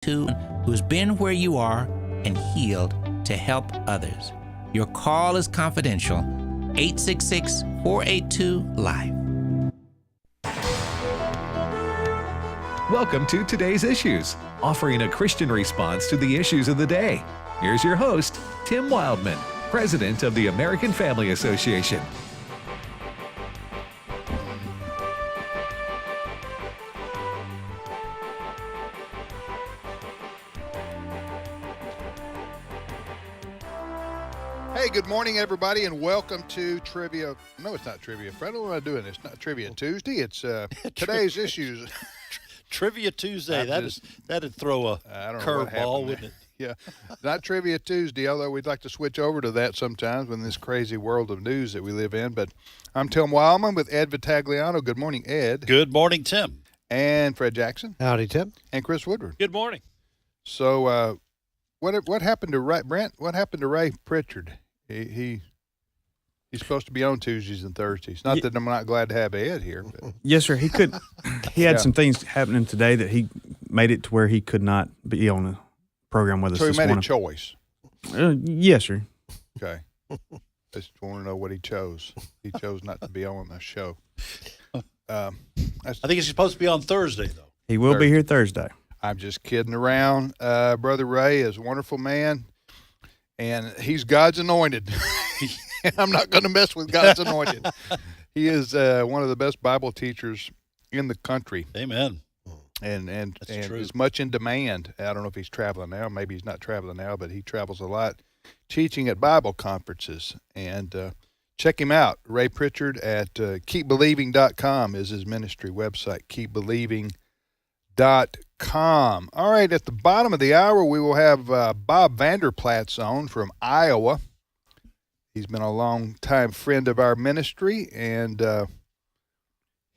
who's been where you are and healed to help others. Your call is confidential. 866-482-LIVE. Welcome to Today's Issues, offering a Christian response to the issues of the day. Here's your host, Tim Wildman, President of the American Family Association. Hey, good morning, everybody, and welcome to Trivia. No, it's not Trivia. Fred, what am I doing? It's not Trivia Tuesday. It's Today's Issues. Trivia Tuesday. That'd throw a curveball, wouldn't it? Yeah, not Trivia Tuesday, although we'd like to switch over to that sometimes in this crazy world of news that we live in. But I'm Tim Wildman with Ed Vitagliano. Good morning, Ed. Good morning, Tim. And Fred Jackson. Howdy, Tim. And Chris Woodward. Good morning. So what happened to Ray, Brent? What happened to Ray Pritchard? He's supposed to be on Tuesdays and Thursdays. Not that I'm not glad to have Ed here. But. Yes, sir. He had some things happening today that he made it to where he could not be on the program with us. So he this made morning. a choice. Yes, sir. Okay. Just want to know what he chose. He chose not to be on the show. I think he's supposed to be on Thursday, though. He will be here Thursday. I'm just kidding around. Brother Ray is a wonderful man, and he's God's anointed. I'm not going to mess with God's anointed. He is one of the best Bible teachers in the country. Amen. And true. is much in demand. I don't know if he's traveling now. Maybe he's not traveling now, but he travels a lot teaching at Bible conferences. And check him out. Ray Pritchard at keepbelieving.com is his ministry website, keepbelieving.com. All right, at the bottom of the hour, we will have Bob Vanderplatz on from Iowa. He's been a long-time friend of our ministry, and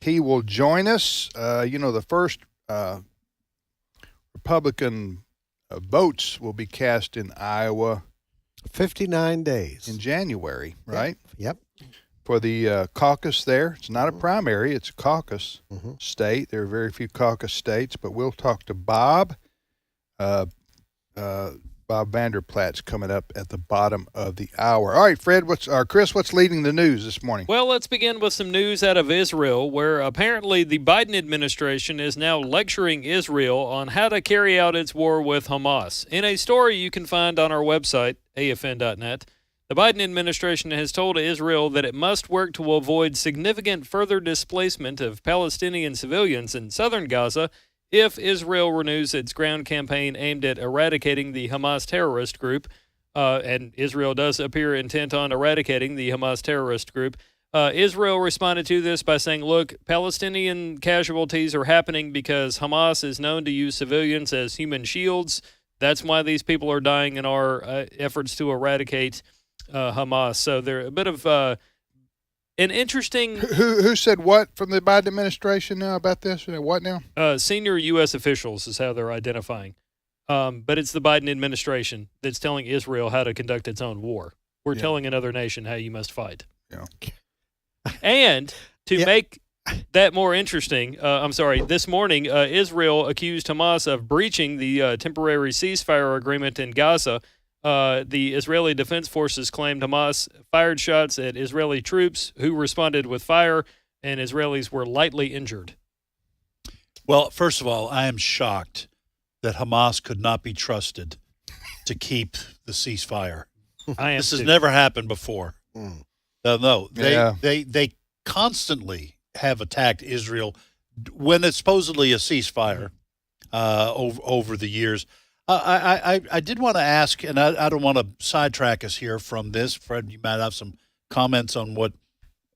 he will join us. The first Republican votes will be cast in Iowa 59 days. in January, right? Yep. For the caucus there. It's not a primary, it's a caucus state. There are very few caucus states, but we'll talk to Bob. Bob Vanderplatz coming up at the bottom of the hour. All right, Fred, Chris, what's leading the news this morning? Well, let's begin with some news out of Israel, where apparently the Biden administration is now lecturing Israel on how to carry out its war with Hamas. In a story you can find on our website, afn.net, the Biden administration has told Israel that it must work to avoid significant further displacement of Palestinian civilians in southern Gaza if Israel renews its ground campaign aimed at eradicating the Hamas terrorist group, and Israel does appear intent on eradicating the Hamas terrorist group. Israel responded to this by saying, look, Palestinian casualties are happening because Hamas is known to use civilians as human shields. That's why these people are dying in our efforts to eradicate Hamas. So they're a bit of an interesting... Who said what from the Biden administration now about this? What now? Senior U.S. officials is how they're identifying. But it's the Biden administration that's telling Israel how to conduct its own war. We're telling another nation how you must fight. Yeah. And to make that more interesting, this morning, Israel accused Hamas of breaching the temporary ceasefire agreement in Gaza. The Israeli Defense Forces claimed Hamas fired shots at Israeli troops who responded with fire, and Israelis were lightly injured. Well, first of all, I am shocked that Hamas could not be trusted to keep the ceasefire. This has never happened before. No, they constantly have attacked Israel when it's supposedly a ceasefire over the years. I did want to ask, and I don't want to sidetrack us here from this. Fred, you might have some comments on what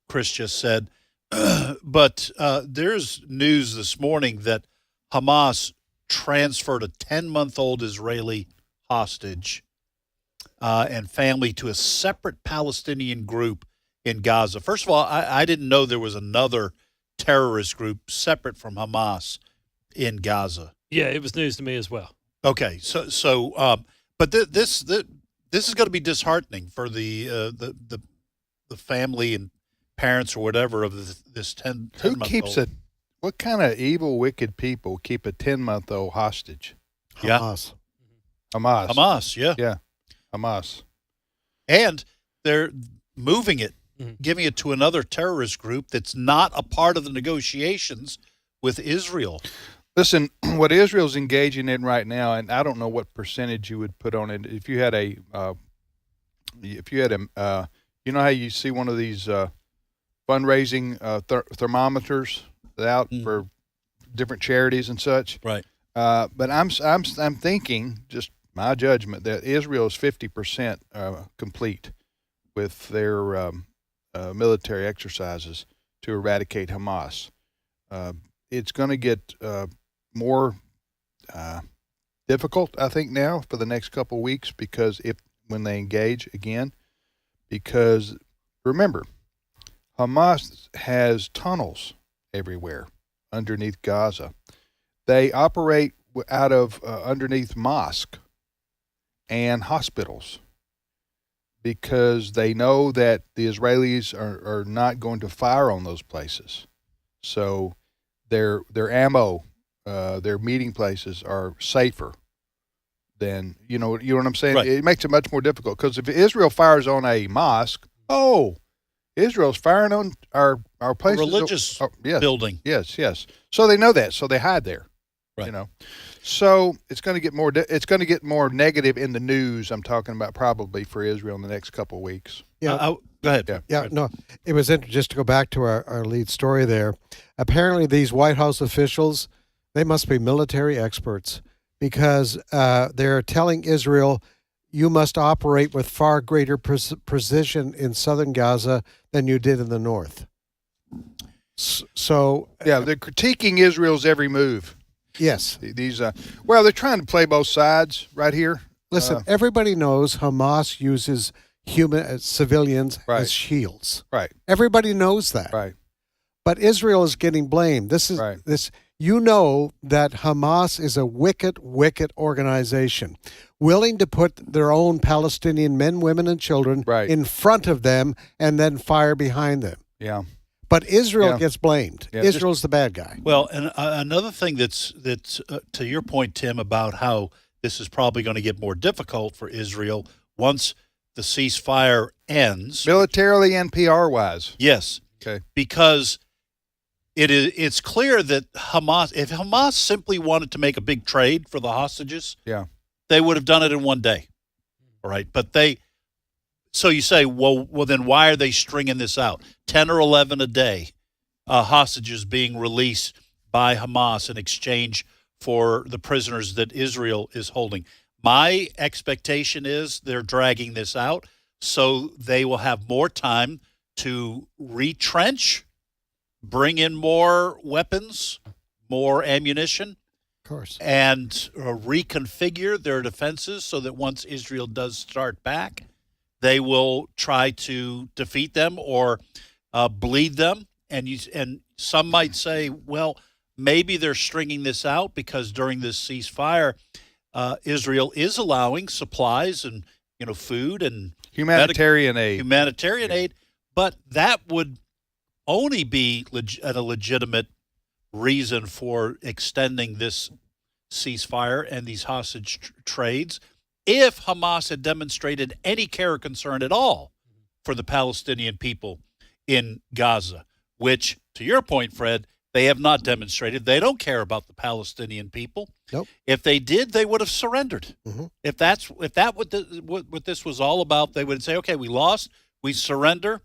Chris just said. But there's news this morning that Hamas transferred a 10-month-old Israeli hostage and family to a separate Palestinian group in Gaza. First of all, I didn't know there was another terrorist group separate from Hamas in Gaza. Yeah, it was news to me as well. Okay, but this is going to be disheartening for the family and parents or whatever of this 10-month-old. Who keeps what kind of evil, wicked people keep a 10-month-old hostage? Yeah. Hamas. Hamas, yeah. Yeah. Hamas. And they're moving it, giving it to another terrorist group that's not a part of the negotiations with Israel. Listen, what Israel's engaging in right now, and I don't know what percentage you would put on it. If you had you know how you see one of these fundraising thermometers out for different charities and such. Right. But I'm thinking, just my judgment, that Israel is 50% complete with their military exercises to eradicate Hamas. It's going to get more difficult, I think, now for the next couple of weeks because when they engage again, because remember, Hamas has tunnels everywhere underneath Gaza. They operate out of underneath mosque and hospitals because they know that the Israelis are not going to fire on those places. So their ammo, their meeting places are safer than, you know what I'm saying? Right. It makes it much more difficult because if Israel fires on a mosque, Israel's firing on our places. Religious building. Yes. So they know that, so they hide there. Right. You know, so it's going to get more. It's going to get more negative in the news. I'm talking about probably for Israel in the next couple of weeks. Yeah. Go ahead. Yeah, no, it was interesting. Just to go back to our lead story there. Apparently, these White House officials, they must be military experts because they're telling Israel, you must operate with far greater precision in southern Gaza than you did in the north. So yeah, they're critiquing Israel's every move. Yes. These they're trying to play both sides right here. Listen, everybody knows Hamas uses civilians Right. as shields. Right. Everybody knows that. Right. But Israel is getting blamed. This is Right. this. You know that Hamas is a wicked, wicked organization, willing to put their own Palestinian men, women, and children Right. in front of them and then fire behind them. Yeah. But Israel Yeah. gets blamed. Yeah, Israel's the bad guy. Well, and another thing that's to your point, Tim, about how this is probably going to get more difficult for Israel once the ceasefire ends. Militarily and PR wise. Yes. Okay. Because it's clear that if Hamas simply wanted to make a big trade for the hostages, Yeah. they would have done it in one day. All right. But so you say, well, then why are they stringing this out? 10 or 11 a day, hostages being released by Hamas in exchange for the prisoners that Israel is holding. My expectation is they're dragging this out so they will have more time to retrench, bring in more weapons, more ammunition, Of course. and reconfigure their defenses so that once Israel does start back, they will try to defeat them or bleed them. And some might say, well, maybe they're stringing this out because during this ceasefire, Israel is allowing supplies and food and Humanitarian aid. But that would only be a legitimate reason for extending this ceasefire and these hostage trades if Hamas had demonstrated any care or concern at all for the Palestinian people in Gaza, which, to your point, Fred, they have not demonstrated. They don't care about the Palestinian people. Nope. If they did, they would have surrendered. Mm-hmm. If what this was all about, they would say, okay, we lost, we surrender.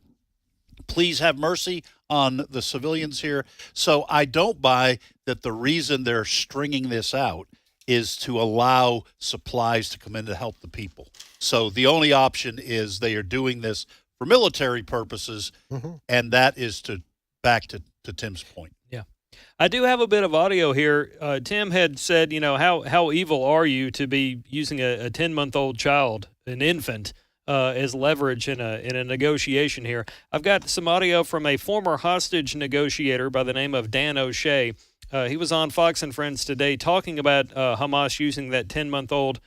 Please have mercy on the civilians here. So I don't buy that the reason they're stringing this out is to allow supplies to come in to help the people. So the only option is they are doing this for military purposes, and that is back to Tim's point. Yeah. I do have a bit of audio here. Tim had said, how evil are you to be using a 10-month-old child, an infant, as leverage in a negotiation here. I've got some audio from a former hostage negotiator by the name of Dan O'Shea. He was on Fox and Friends today talking about Hamas using that 10-month-old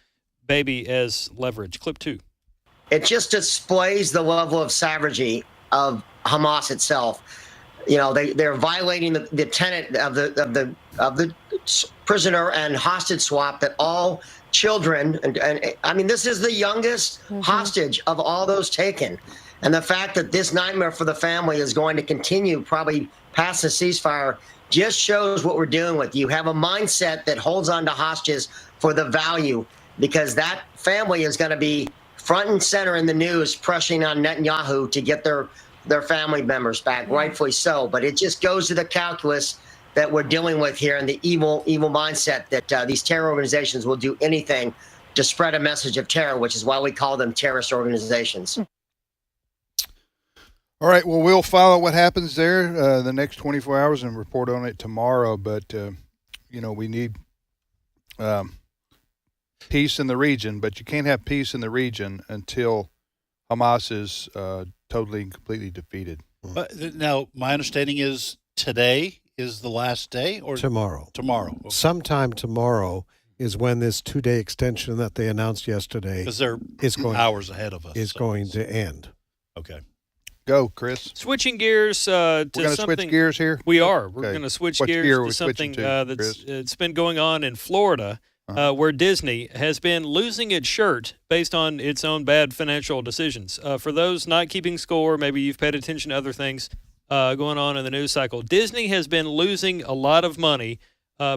baby as leverage. Clip 2. It just displays the level of savagery of Hamas itself. they're violating the tenet of the prisoner and hostage swap, that all children, and I mean, this is the youngest hostage of all those taken. And the fact that this nightmare for the family is going to continue probably past the ceasefire just shows what we're dealing with. You have a mindset that holds on to hostages for the value, because that family is going to be front and center in the news, pressing on Netanyahu to get their family members back, rightfully so. But it just goes to the calculus that we're dealing with here, and the evil mindset that these terror organizations will do anything to spread a message of terror, which is why we call them terrorist organizations. All right. Well, we'll follow what happens there the next 24 hours and report on it tomorrow. But, we need peace in the region. But you can't have peace in the region until Hamas is totally and completely defeated. Now, my understanding is today is the last day, or tomorrow. Tomorrow. Okay. Sometime tomorrow is when this 2-day extension that they announced yesterday, because they're hours ahead of us, is going to end. Okay. Go, Chris. Switching gears to We're going to something. switch gears here? We are. We're Okay. going to switch What gears gear are to we something switching to, that's Chris? it's been going on in Florida, where Disney has been losing its shirt based on its own bad financial decisions. For those not keeping score, maybe you've paid attention to other things going on in the news cycle. Disney has been losing a lot of money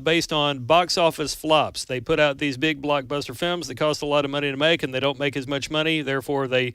based on box office flops. They put out these big blockbuster films that cost a lot of money to make, and they don't make as much money. Therefore, they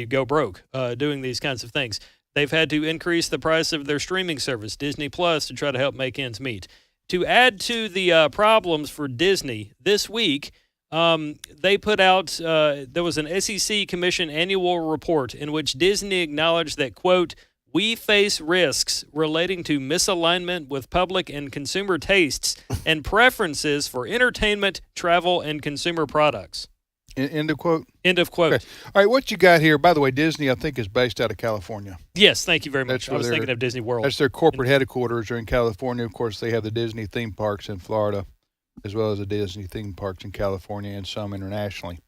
go broke doing these kinds of things. They've had to increase the price of their streaming service, Disney Plus, to try to help make ends meet. To add to the problems for Disney, this week, they put out, there was an SEC Commission annual report in which Disney acknowledged that, quote, "We face risks relating to misalignment with public and consumer tastes and preferences for entertainment, travel, and consumer products." End of quote? End of quote. Okay. All right, what you got here, by the way, Disney, I think, is based out of California. Yes, thank you very much. That's I was thinking of Disney World. That's their corporate headquarters are in California. Of course, they have the Disney theme parks in Florida, as well as the Disney theme parks in California and some internationally.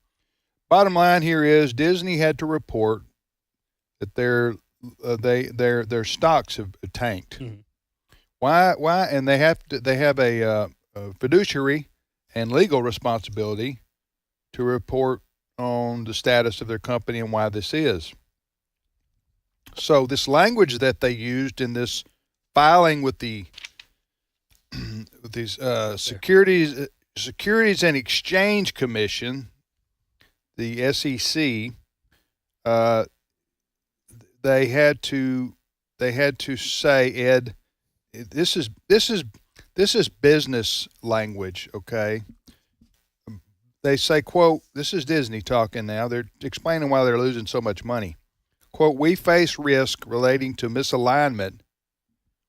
Bottom line here is Disney had to report that their stocks have tanked. Mhm. Why? And they have a fiduciary and legal responsibility to report on the status of their company and why this is. So this language that they used in this filing with these Securities and Exchange Commission, the SEC, they had to say, Ed, this is business language, okay? They say, quote, this is Disney talking now. They're explaining why they're losing so much money. Quote, "We face risk relating to misalignment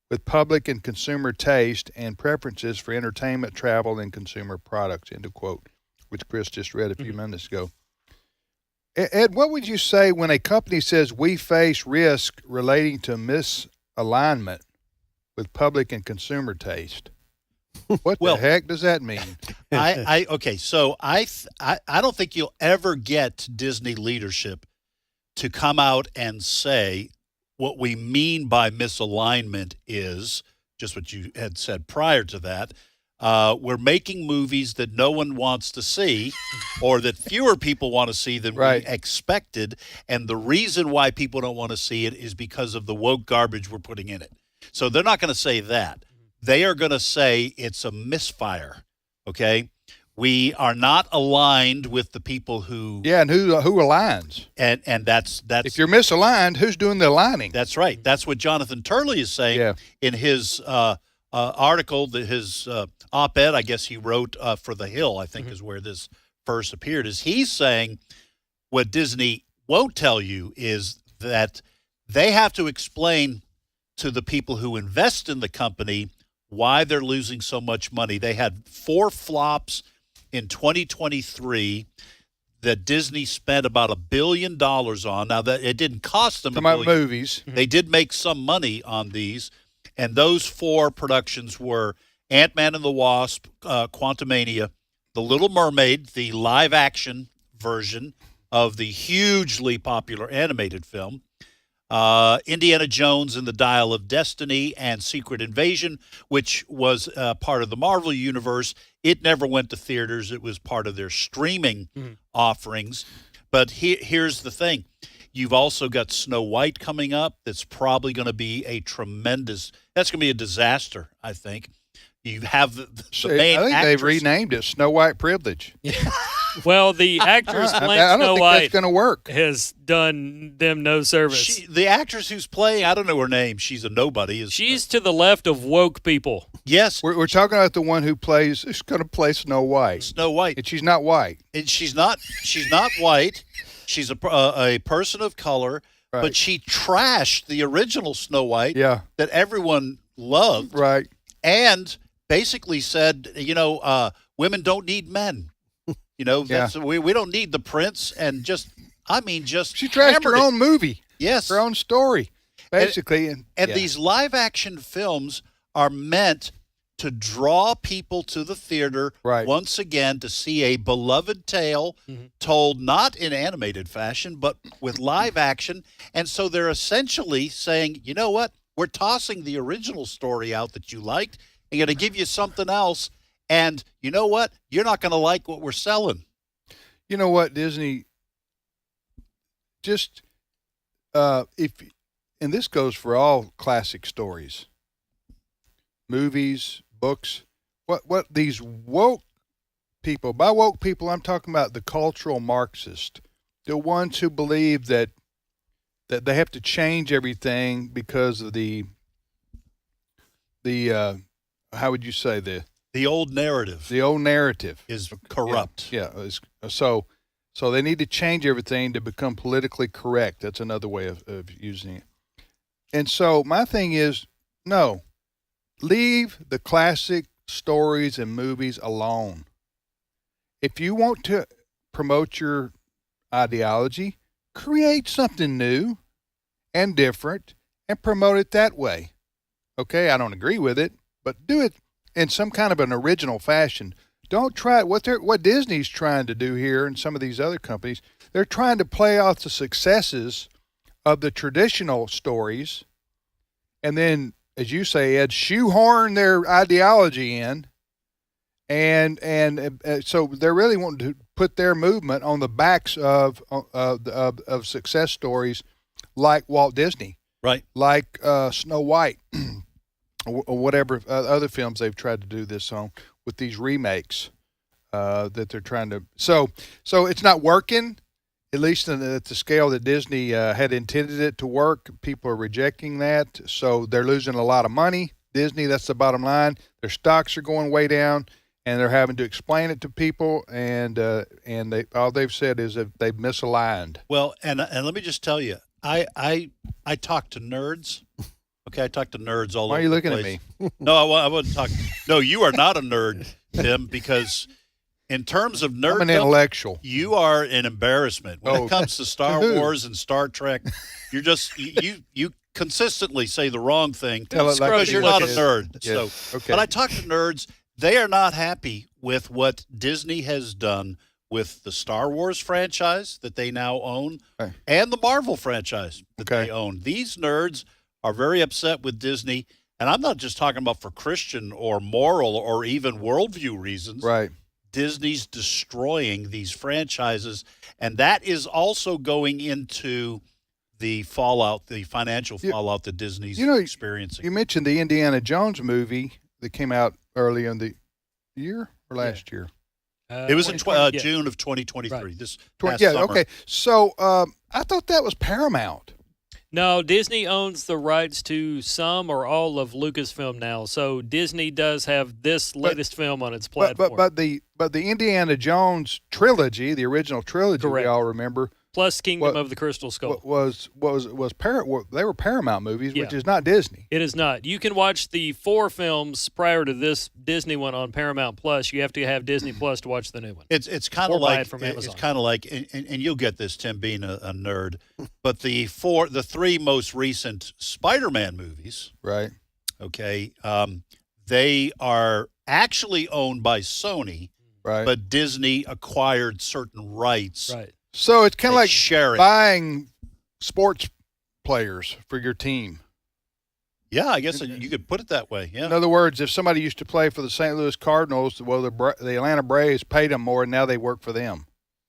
with public and consumer taste and preferences for entertainment, travel, and consumer products," end of quote, which Chris just read a few minutes ago. Ed, what would you say when a company says we face risk relating to misalignment with public and consumer taste? What the heck does that mean? Okay, so I don't think you'll ever get Disney leadership to come out and say what we mean by misalignment is just what you had said prior to that. We're making movies that no one wants to see or that fewer people want to see than we expected. And the reason why people don't want to see it is because of the woke garbage we're putting in it. So they're not going to say that. They are going to say it's a misfire, okay? We are not aligned with the people who... Yeah, and who aligns? And that's... If you're misaligned, who's doing the aligning? That's right. That's what Jonathan Turley is saying in his article, his op-ed, I guess he wrote for The Hill, I think is where this first appeared, is he's saying what Disney won't tell you is that they have to explain to the people who invest in the company why they're losing so much money. They had 4 flops in 2023 that Disney spent about $1 billion on. Now, that it didn't cost them $1 billion. Movies. They did make some money on these, and those 4 productions were Ant-Man and the Wasp, Quantumania, The Little Mermaid, the live-action version of the hugely popular animated film, Indiana Jones and the Dial of Destiny and Secret Invasion, which was part of the Marvel Universe. It never went to theaters. It was part of their streaming offerings. But here's the thing. You've also got Snow White coming up. That's probably going to be that's going to be a disaster, I think. You have the main I think actress. they've renamed it Snow White Privilege. Well, the actress I playing don't Snow think White that's going to work. has done them no service. The actress who's playing, I don't know her name. She's a nobody. She's to the left of woke people. Yes. We're talking about the one who's going to play Snow White. Snow White. And she's not white. And she's not white. She's a person of color, Right. but she trashed the original Snow White Yeah. that everyone loved. Right. And basically said, women don't need men. We don't need the prince, and just She trashed her hammered it. own movie. Yes. Her own story, basically. And these live action films are meant to draw people to the theater once again to see a beloved tale told not in animated fashion, but with live action. And so they're essentially saying, you know what? We're tossing the original story out that you liked and going to give you something else. And you know what? You're not going to like what we're selling. You know what, Disney? Just and this goes for all classic stories, movies, books. What these woke people? By woke people, I'm talking about the cultural Marxist, the ones who believe that they have to change everything because of the how would you say the old narrative? The old narrative is corrupt. Yeah. So they need to change everything to become politically correct. That's another way of using it. And so my thing is, no, leave the classic stories and movies alone. If you want to promote your ideology, create something new and different and promote it that way. Okay, I don't agree with it, but do it in some kind of an original fashion. Don't try what Disney's trying to do here and some of these other companies. They're trying to play off the successes of the traditional stories and then, as you say, Ed, shoehorn their ideology in. And so they're really wanting to put their movement on the backs of success stories like Walt Disney. Right. Like Snow White or whatever other films they've tried to do this on with these remakes that they're trying to. So it's not working, at least at the scale that Disney had intended it to work. People are rejecting that. So they're losing a lot of money. Disney, that's the bottom line. Their stocks are going way down, and they're having to explain it to people. And all they've said is that they've misaligned. Well, and let me just tell you, I talk to nerds. Okay, I talk to nerds all over the place. Why are you looking at me? No, I wouldn't talk. No, you are not a nerd, Tim, because in terms of nerd, I'm an intellectual. You are an embarrassment when it comes to Star Wars and Star Trek. You're just you consistently say the wrong thing because you're not a nerd. Yes. So, okay. But I talk to nerds. They are not happy with what Disney has done with the Star Wars franchise that they now own and the Marvel franchise that they own. These nerds are very upset with Disney, and I'm not just talking about for Christian or moral or even worldview reasons. Right. Disney's destroying these franchises, and that is also going into the fallout, the financial fallout that Disney's experiencing. You mentioned the Indiana Jones movie that came out early in the year or last year. It was in June of 2023. Right. This past summer. Okay. So I thought that was Paramount. No, Disney owns the rights to some or all of Lucasfilm now. So Disney does have this latest film on its platform. But the Indiana Jones trilogy, the original trilogy, we all remember, plus Kingdom of the Crystal Skull, they were Paramount movies, which is not Disney. It is not. You can watch the 4 films prior to this Disney one on Paramount Plus. You have to have Disney Plus to watch the new one. It's kind of like from Amazon. It's kind of like, and you'll get this, Tim, being a nerd. But the 3 most recent Spider-Man movies, right? Okay, they are actually owned by Sony, right? But Disney acquired certain rights, right? So it's kind of like buying sports players for your team. Yeah, I guess you could put it that way. Yeah. In other words, if somebody used to play for the St. Louis Cardinals, well, the Atlanta Braves paid them more, and now they work for them.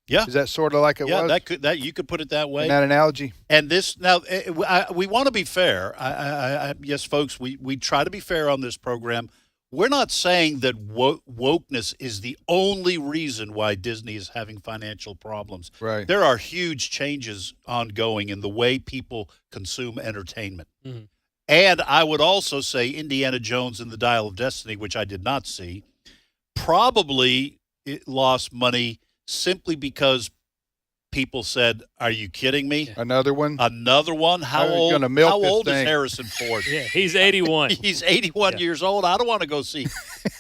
Yeah. Is that sort of like it was? Yeah, you could put it that way. In that analogy. And this now, we want to be fair. Yes, folks, we try to be fair on this program. We're not saying that wokeness is the only reason why Disney is having financial problems. Right. There are huge changes ongoing in the way people consume entertainment. Mm-hmm. And I would also say Indiana Jones and the Dial of Destiny, which I did not see, probably it lost money simply because people said, "Are you kidding me? Another one? Another one? How old is Harrison Ford?" Yeah, he's 81. He's 81 years old. I don't want to go see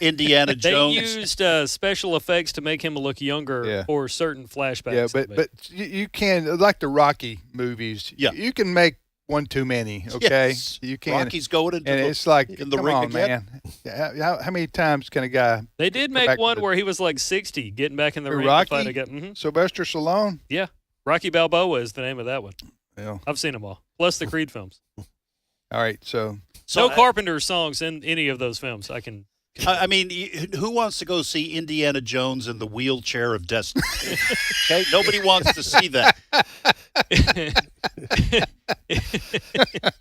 Indiana Jones. They used special effects to make him look younger for certain flashbacks. Yeah, but you can, like the Rocky movies, you can make one too many, okay? Yes. You can. Rocky's going into it's like, in the come ring on, again. Man. How many times can a guy? They did make one where he was like 60, getting back in the ring Rocky? to fight again. Mm-hmm. Sylvester Stallone? Yeah. Rocky Balboa is the name of that one. Yeah. I've seen them all, plus the Creed films. All right, so no Carpenter songs in any of those films. I mean, who wants to go see Indiana Jones in the wheelchair of destiny? Okay, nobody wants to see that.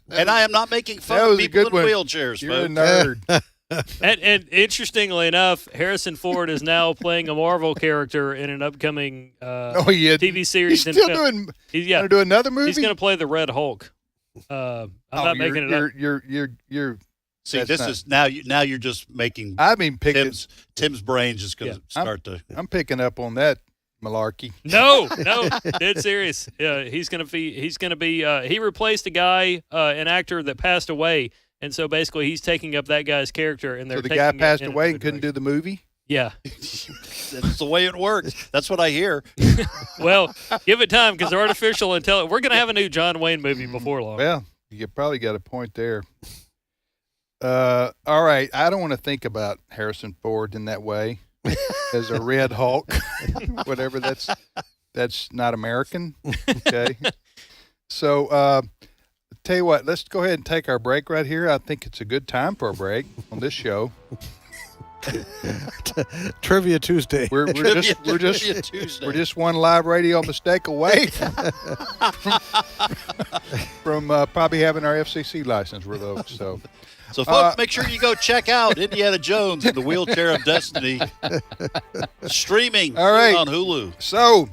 And I am not making fun of people in wheelchairs, You're folks. a nerd. and interestingly enough, Harrison Ford is now playing a Marvel character in an upcoming TV series. He's still doing. He's going to do another movie. He's going to play the Red Hulk. I'm not making it up. You're. See, this is now you're just making. I mean, Tim's brain's just going to start to. I'm picking up on that malarkey. No, dead serious. Yeah, he's gonna be. He replaced a guy, an actor that passed away, and so basically he's taking up that guy's character. And they're so the guy passed away and couldn't do the movie. Yeah, that's the way it works. That's what I hear. Well, give it time because artificial intelligence. We're gonna have a new John Wayne movie before long. Well, you probably got a point there. All right, I don't want to think about Harrison Ford in that way as a Red Hulk, whatever. That's not American. Okay, so tell you what, let's go ahead and take our break right here. I think it's a good time for a break on this show. Trivia Tuesday. We're just one live radio mistake away from probably having our FCC license revoked. So, folks, make sure you go check out Indiana Jones and the Wheelchair of Destiny streaming on Hulu. So,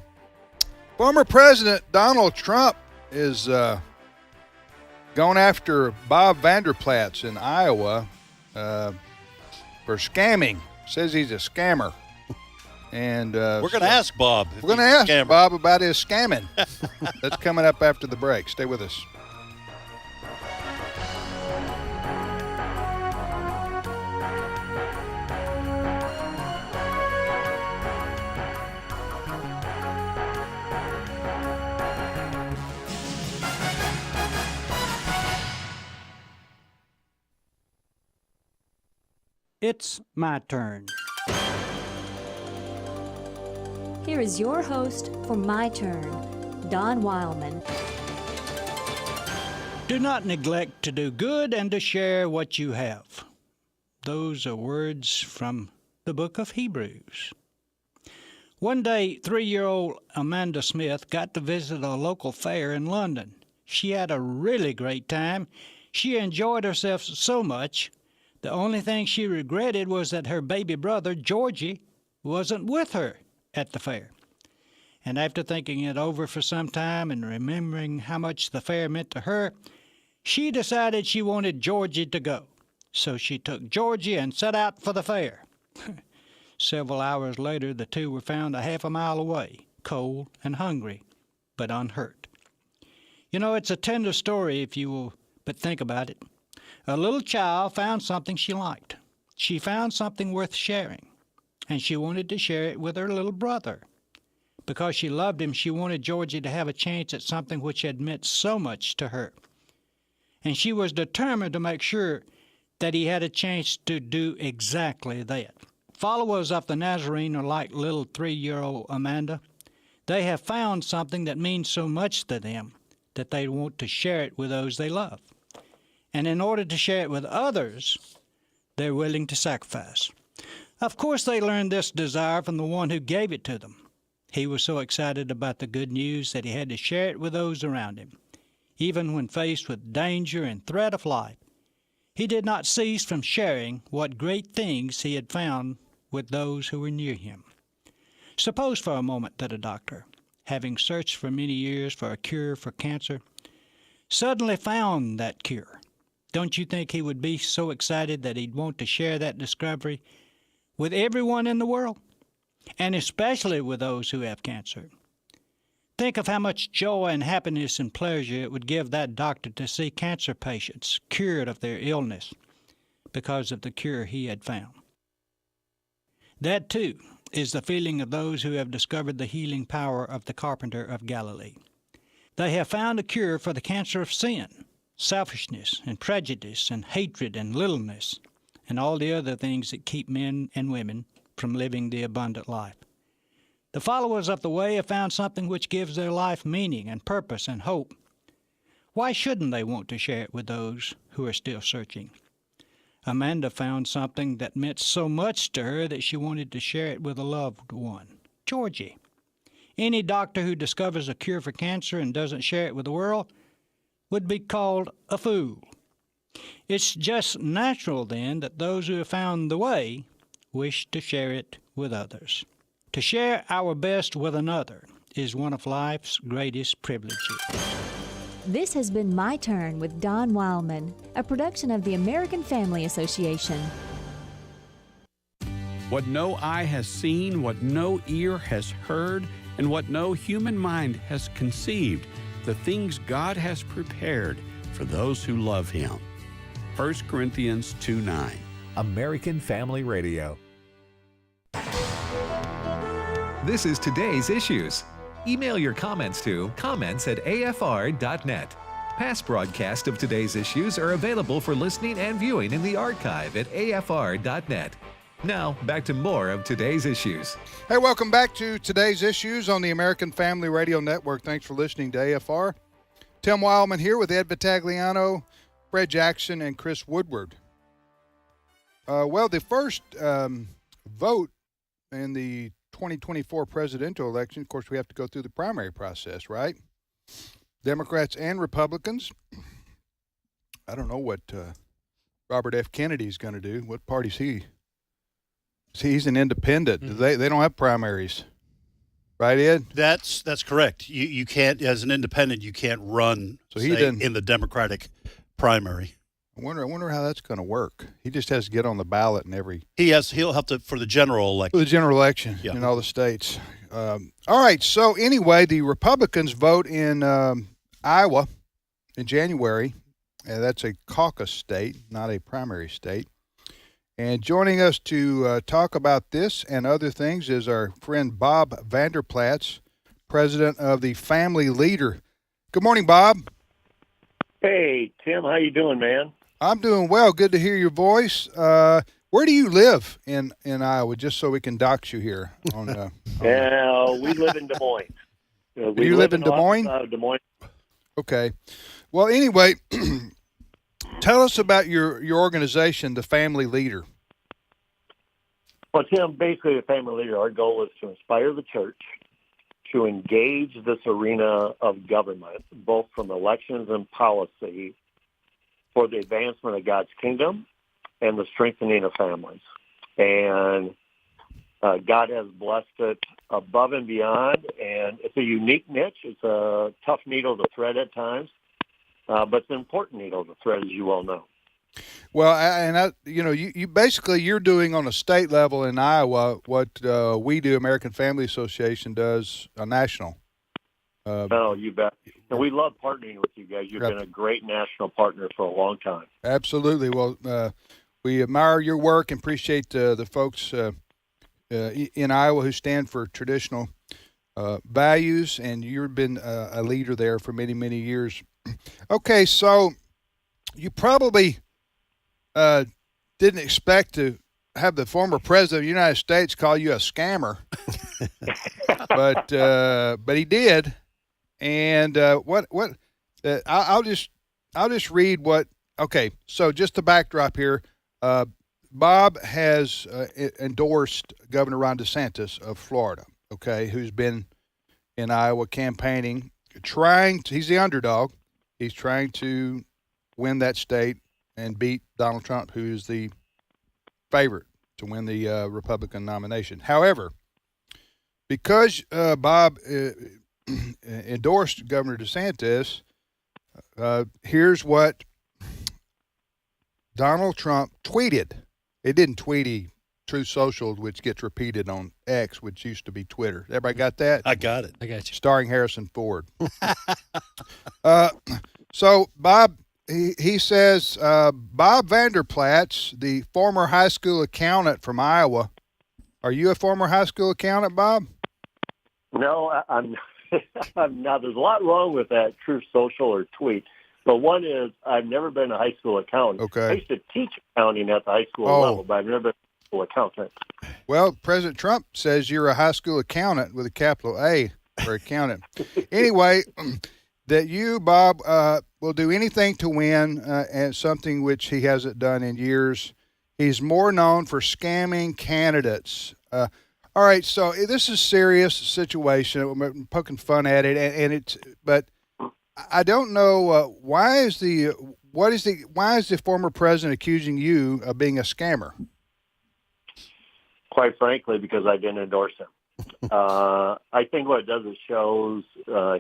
former President Donald Trump is going after Bob Vanderplatz in Iowa for scamming. Says he's a scammer. And we're going to ask Bob. We're going to ask Bob about his scamming. That's coming up after the break. Stay with us. It's my turn. Here is your host for My Turn, Don Wildman. Do not neglect to do good and to share what you have. Those are words from the book of Hebrews. One day, 3-year-old Amanda Smith got to visit a local fair in London. She had a really great time. She enjoyed herself so much. The only thing she regretted was that her baby brother, Georgie, wasn't with her at the fair. And after thinking it over for some time and remembering how much the fair meant to her, she decided she wanted Georgie to go. So she took Georgie and set out for the fair. Several hours later, the two were found a half a mile away, cold and hungry, but unhurt. You know, it's a tender story if you will but think about it. A little child found something she liked. She found something worth sharing, and she wanted to share it with her little brother. Because she loved him, she wanted Georgie to have a chance at something which had meant so much to her. And she was determined to make sure that he had a chance to do exactly that. Followers of the Nazarene are like little 3-year-old Amanda. They have found something that means so much to them. that they want to share it with those they love. And in order to share it with others, they're willing to sacrifice. Of course, they learned this desire from the one who gave it to them. He was so excited about the good news that he had to share it with those around him. Even when faced with danger and threat of life, he did not cease from sharing what great things he had found with those who were near him. Suppose for a moment that a doctor, having searched for many years for a cure for cancer, suddenly found that cure. Don't you think he would be so excited that he'd want to share that discovery with everyone in the world, and especially with those who have cancer? Think of how much joy and happiness and pleasure it would give that doctor to see cancer patients cured of their illness because of the cure he had found. That, too, is the feeling of those who have discovered the healing power of the carpenter of Galilee. They have found a cure for the cancer of sin, selfishness and prejudice and hatred and littleness, and all the other things that keep men and women from living the abundant life. The followers of the way have found something which gives their life meaning and purpose and hope. Why shouldn't they want to share it with those who are still searching? Amanda found something that meant so much to her that she wanted to share it with a loved one, Georgie. Any doctor who discovers a cure for cancer and doesn't share it with the world would be called a fool. It's just natural, then, that those who have found the way wish to share it with others. To share our best with another is one of life's greatest privileges. This has been My Turn with Don Wildman, a production of the American Family Association. What no eye has seen, what no ear has heard, and what no human mind has conceived, the things God has prepared for those who love Him. 1 Corinthians 2:9. American Family Radio. This is Today's Issues. Email your comments to comments@afr.net. Past broadcasts of Today's Issues are available for listening and viewing in the archive at afr.net. Now, back to more of Today's Issues. Hey, welcome back to Today's Issues on the American Family Radio Network. Thanks for listening to AFR. Tim Wildman here with Ed Vitagliano, Fred Jackson, and Chris Woodward. Well, the first vote in the 2024 presidential election, of course, we have to go through the primary process, right? Democrats and Republicans. I don't know what Robert F. Kennedy is going to do. What party's he? He's an independent. Mm-hmm. They don't have primaries, right, Ed? That's correct. You can't, as an independent, you can't run in the Democratic primary. I wonder how that's going to work. He just has to get on the ballot in every. He'll have to for the general election. For the general election in all the states. All right. So anyway, the Republicans vote in Iowa in January, and that's a caucus state, not a primary state. And joining us to talk about this and other things is our friend Bob Vanderplatz, president of the Family Leader. Good morning, Bob. Hey, Tim. How you doing, man? I'm doing well. Good to hear your voice. Where do you live in Iowa, just so we can dox you here? We live in Des Moines. You live in Des Moines? Des Moines. Okay. Well, anyway, tell us about your organization, the Family Leader. Well, Tim, basically the Family Leader, our goal is to inspire the church to engage this arena of government, both from elections and policy, for the advancement of God's kingdom and the strengthening of families. And God has blessed it above and beyond, and it's a unique niche. It's a tough needle to thread at times, but it's an important needle to thread, as you well know. Well, you basically you're doing on a state level in Iowa what we do, American Family Association does national. You bet. And we love partnering with you guys. You've been a great national partner for a long time. Absolutely. Well, we admire your work and appreciate the folks in Iowa who stand for traditional values, and you've been a leader there for many, many years. Okay, so you probably didn't expect to have the former president of the United States call you a scammer, but he did. And what I'll just read what. Okay, so just the backdrop here. Bob has endorsed Governor Ron DeSantis of Florida. Okay, who's been in Iowa campaigning, he's the underdog. He's trying to win that state and beat Donald Trump, who is the favorite to win the Republican nomination. However, because Bob endorsed Governor DeSantis, here's what Donald Trump tweeted. It didn't tweet, he Truth Social, which gets repeated on X, which used to be Twitter. Everybody got that? I got it. I got you. Starring Harrison Ford. So Bob, he says, Bob Vanderplatz, the former high school accountant from Iowa. Are you a former high school accountant, Bob? No, I'm not. There's a lot wrong with that Truth Social or tweet. But one is, I've never been a high school accountant. Okay. I used to teach accounting at the high school level, but I've never been a high school accountant. Well, President Trump says you're a high school accountant with a capital A for accountant. Anyway, that you, Bob, will do anything to win, and something which he hasn't done in years. He's more known for scamming candidates. All right, so this is a serious situation. I'm poking fun at it, but I don't know why is the former president accusing you of being a scammer? Quite frankly, because I didn't endorse him. I think what it does is shows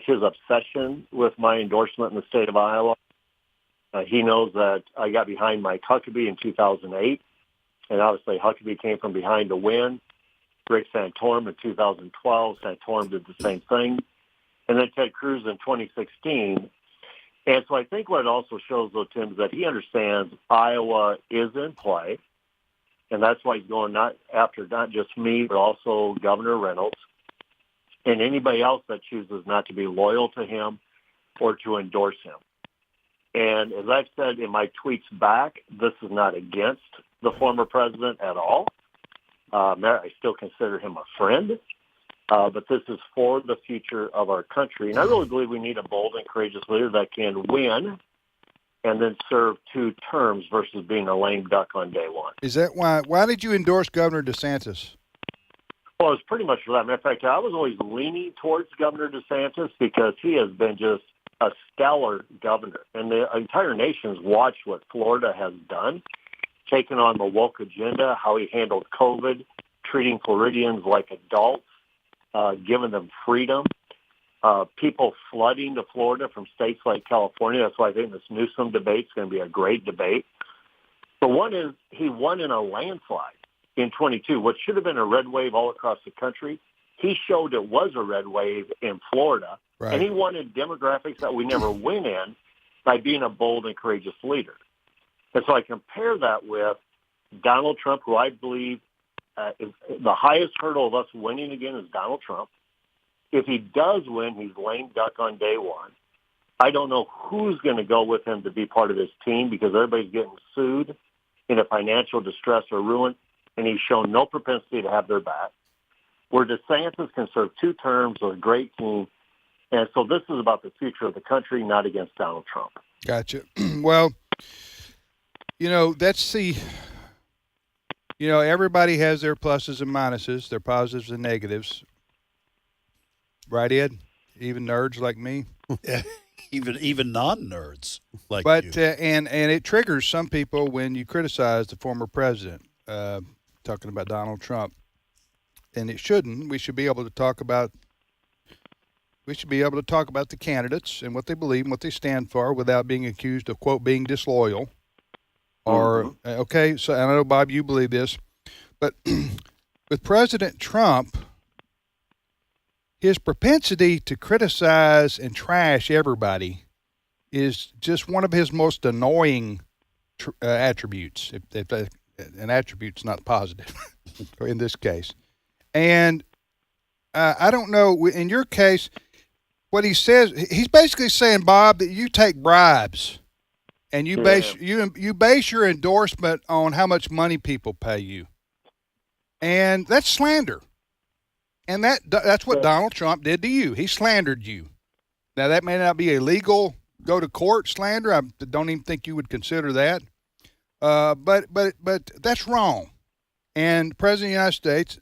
his obsession with my endorsement in the state of Iowa. He knows that I got behind Mike Huckabee in 2008, and obviously Huckabee came from behind to win. Rick Santorum in 2012, Santorum did the same thing. And then Ted Cruz in 2016. And so I think what it also shows, though, Tim, is that he understands Iowa is in play. And that's why he's going not just me, but also Governor Reynolds and anybody else that chooses not to be loyal to him or to endorse him. And as I've said in my tweets back, this is not against the former president at all. I still consider him a friend. But this is for the future of our country. And I really believe we need a bold and courageous leader that can win and then serve 2 terms versus being a lame duck on day one. Is that why? Why did you endorse Governor DeSantis? Well, it's pretty much for that. Matter of fact, I was always leaning towards Governor DeSantis because he has been just a stellar governor. And the entire nation's watched what Florida has done, taking on the woke agenda, how he handled COVID, treating Floridians like adults, giving them freedom, people flooding to Florida from states like California. That's why I think this Newsom debate is going to be a great debate. But one is he won in a landslide in 22, what should have been a red wave all across the country. He showed it was a red wave in Florida, and he wanted demographics that we never win in by being a bold and courageous leader. And so I compare that with Donald Trump, who I believe is the highest hurdle of us winning again is Donald Trump. If he does win, he's lame duck on day one. I don't know who's going to go with him to be part of his team because everybody's getting sued into financial distress or ruin, and he's shown no propensity to have their back. Where DeSantis can serve 2 terms with a great team, and so this is about the future of the country, not against Donald Trump. Gotcha. Well, that's the... everybody has their pluses and minuses, their positives and negatives. Right, Ed? Even nerds like me? even non-nerds like you. But and it triggers some people when you criticize the former president, talking about Donald Trump. And it shouldn't. We should be able to talk about the candidates and what they believe and what they stand for without being accused of, quote, being disloyal. Or, okay, so I know, Bob, you believe this, but with President Trump, his propensity to criticize and trash everybody is just one of his most annoying attributes, if an attribute's not positive in this case. And I don't know, in your case, what he says, he's basically saying, Bob, that you take bribes. And you base your endorsement on how much money people pay you, and that's slander. And that's what Donald Trump did to you. He slandered you. Now that may not be a legal go to court slander. I don't even think you would consider that. But that's wrong. And President of the United States,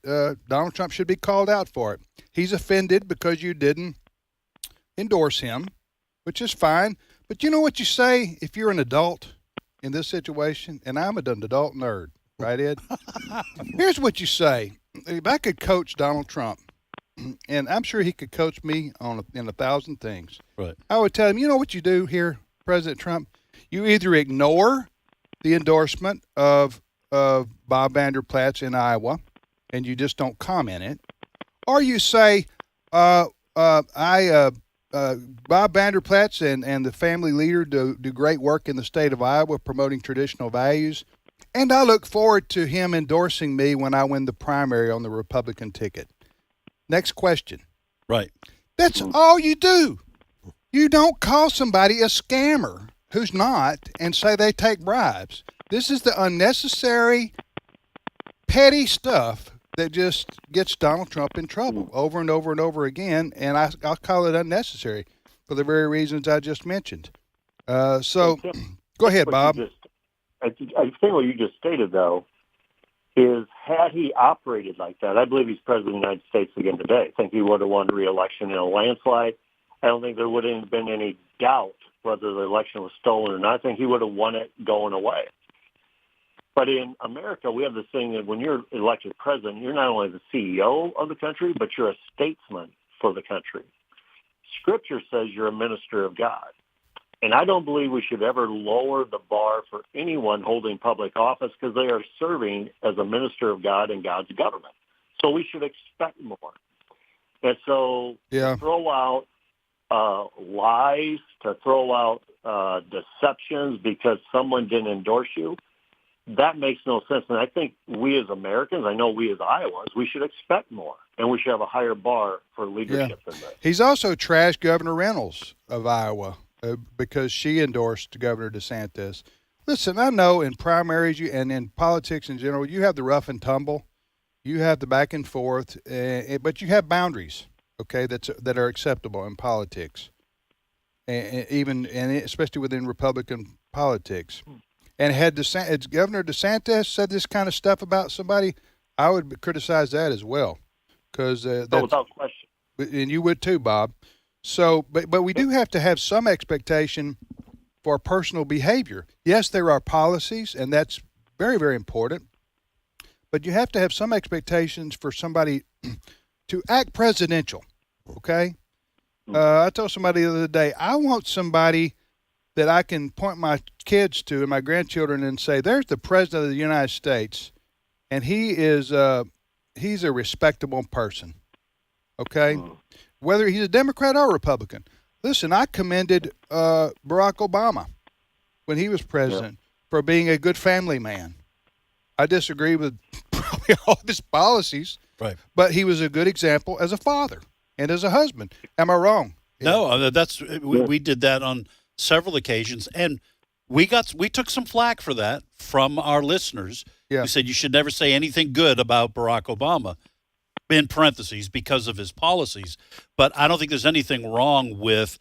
Donald Trump, should be called out for it. He's offended because you didn't endorse him, which is fine. But you know what you say if you're an adult in this situation? And I'm an adult nerd, right, Ed? Here's what you say. If I could coach Donald Trump, and I'm sure he could coach me in 1,000 things. Right. I would tell him, you know what you do here, President Trump? You either ignore the endorsement of Bob Vander Plaats in Iowa, and you just don't comment it, or you say, Bob Vander Plaats and the family leader do great work in the state of Iowa promoting traditional values, and I look forward to him endorsing me when I win the primary on the Republican ticket. Next question. Right. That's all you do. You don't call somebody a scammer who's not and say they take bribes. This is the unnecessary, petty stuff that just gets Donald Trump in trouble over and over and over again, and I'll call it unnecessary for the very reasons I just mentioned. So, go ahead, Bob. I think what you just stated, though, is had he operated like that, I believe he's president of the United States again today. I think he would have won re-election in a landslide. I don't think there would have been any doubt whether the election was stolen or not. I think he would have won it going away. But in America, we have this thing that when you're elected president, you're not only the CEO of the country, but you're a statesman for the country. Scripture says you're a minister of God. And I don't believe we should ever lower the bar for anyone holding public office because they are serving as a minister of God in God's government. So we should expect more. And so to throw out lies, to throw out deceptions because someone didn't endorse you, that makes no sense. And I think we as Americans, I know we as Iowans, we should expect more. And we should have a higher bar for leadership than this. He's also trashed Governor Reynolds of Iowa because she endorsed Governor DeSantis. Listen, I know in primaries and in politics in general, you have the rough and tumble. You have the back and forth, but you have boundaries, okay, that are acceptable in politics, and especially within Republican politics. And had Governor DeSantis said this kind of stuff about somebody, I would criticize that as well, because without question, and you would too, Bob. So, but we do have to have some expectation for personal behavior. Yes, there are policies, and that's very, very important. But you have to have some expectations for somebody to act presidential. Okay, I told somebody the other day, I want somebody that I can point my kids to and my grandchildren and say, there's the president of the United States, and he's a respectable person, okay? Whether he's a Democrat or Republican. Listen, I commended Barack Obama when he was president for being a good family man. I disagree with probably all of his policies, right? But he was a good example as a father and as a husband. Am I wrong? No, we did that on several occasions, and we took some flack for that from our listeners. Yeah. Who said you should never say anything good about Barack Obama, in parentheses, because of his policies. But I don't think there's anything wrong with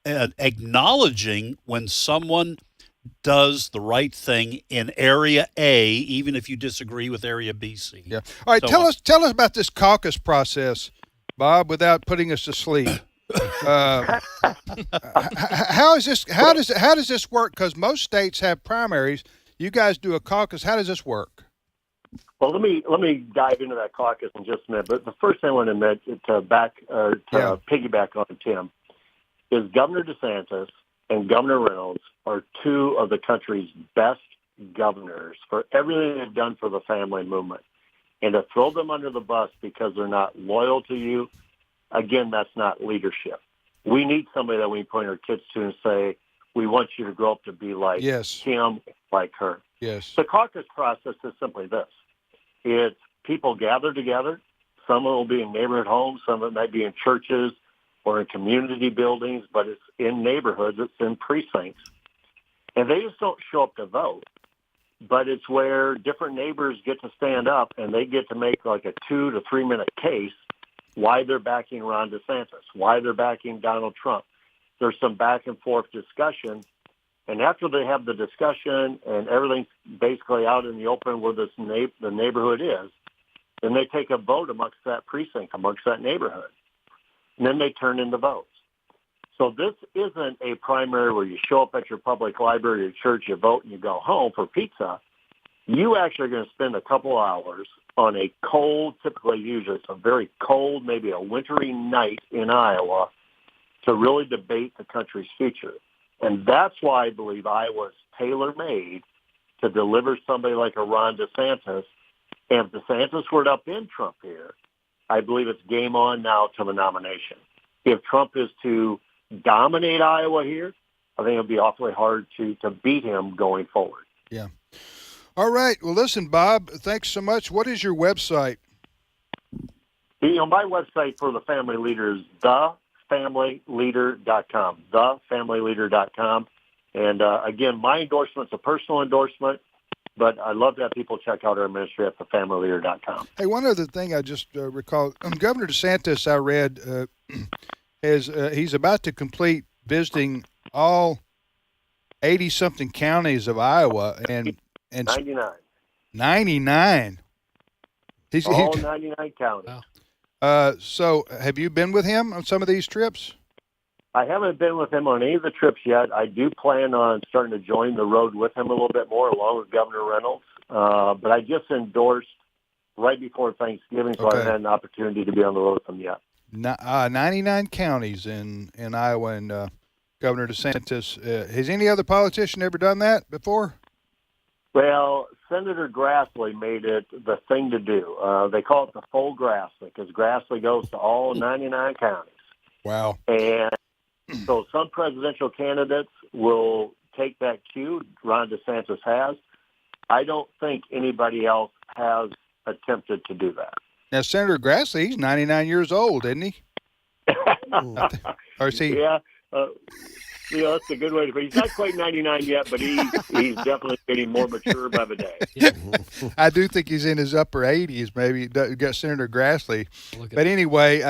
acknowledging when someone does the right thing in Area A, even if you disagree with Area B, C. Yeah. All right, tell us about this caucus process, Bob, without putting us to sleep. How does this work? Because most states have primaries. You guys do a caucus. How does this work? Well, let me dive into that caucus in just a minute. But the first thing I want to piggyback on Tim is Governor DeSantis and Governor Reynolds are two of the country's best governors for everything they've done for the family movement. And to throw them under the bus because they're not loyal to you, again, that's not leadership. We need somebody that we point our kids to and say, we want you to grow up to be like him, like her. Yes. The caucus process is simply this. It's people gather together. Some of it will be in neighborhood homes. Some of it might be in churches or in community buildings, but it's in neighborhoods. It's in precincts. And they just don't show up to vote. But it's where different neighbors get to stand up and they get to make like a 2 to 3 minute case why they're backing Ron DeSantis, why they're backing Donald Trump. there's some back and forth discussion. And after they have the discussion and everything's basically out in the open where the neighborhood is, then they take a vote amongst that precinct, amongst that neighborhood. And then they turn in the votes. So this isn't a primary where you show up at your public library or church, you vote, and you go home for pizza. You actually are going to spend a couple hours on a cold, typically usually it's a very cold, maybe a wintry night in Iowa to really debate the country's future. And that's why I believe Iowa's tailor-made to deliver somebody like a Ron DeSantis. And if DeSantis were to upend Trump here, I believe it's game on now to the nomination. If Trump is to dominate Iowa here, I think it'll be awfully hard to beat him going forward. Yeah. All right. Well, listen, Bob, thanks so much. What is your website? My website for the family leader is thefamilyleader.com, thefamilyleader.com. And again, my endorsement's a personal endorsement, but I love to have people check out our ministry at thefamilyleader.com. Hey, one other thing I just recall, Governor DeSantis, I read, he's about to complete visiting all 80-something counties of Iowa, and 99. 99. All 99 counties. Wow. So have you been with him on some of these trips? I haven't been with him on any of the trips yet. I do plan on starting to join the road with him a little bit more, along with Governor Reynolds. But I just endorsed right before Thanksgiving, so I haven't had an opportunity to be on the road with him yet. 99 counties in Iowa, and Governor DeSantis. Has any other politician ever done that before? Well, Senator Grassley made it the thing to do. They call it the full Grassley because Grassley goes to all 99 counties. Wow. And so some presidential candidates will take that cue Ron DeSantis has. I don't think anybody else has attempted to do that. Now, Senator Grassley, he's 99 years old, isn't he? Or is he? Yeah. That's a good way to put it. He's not quite 99 yet, but he's definitely getting more mature by the day. I do think he's in his upper 80s, maybe. You got Senator Grassley. But anyway,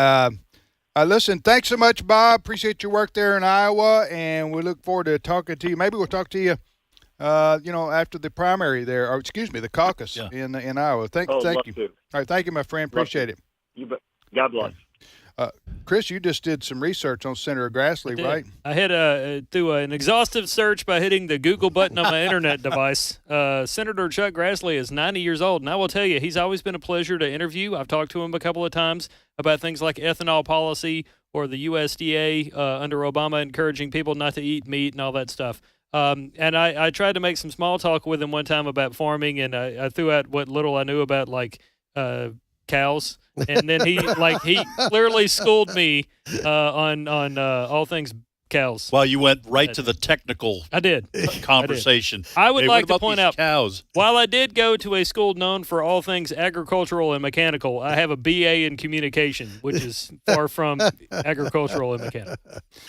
listen, thanks so much, Bob. Appreciate your work there in Iowa, and we look forward to talking to you. Maybe we'll talk to you, after the primary there, or excuse me, the caucus in Iowa. Thank you. To. All right, thank you, my friend. Appreciate it. You bet. God bless. Chris, you just did some research on Senator Grassley, right? I had through an exhaustive search by hitting the Google button on my internet device. Senator Chuck Grassley is 90 years old, and I will tell you, he's always been a pleasure to interview. I've talked to him a couple of times about things like ethanol policy or the USDA under Obama encouraging people not to eat meat and all that stuff. And I tried to make some small talk with him one time about farming, and I threw out what little I knew about cows, and then he clearly schooled me on all things cows. Well, you went right to the technical. I did conversation. I would like to point out, cows. While I did go to a school known for all things agricultural and mechanical, I have a BA in communication, which is far from agricultural and mechanical.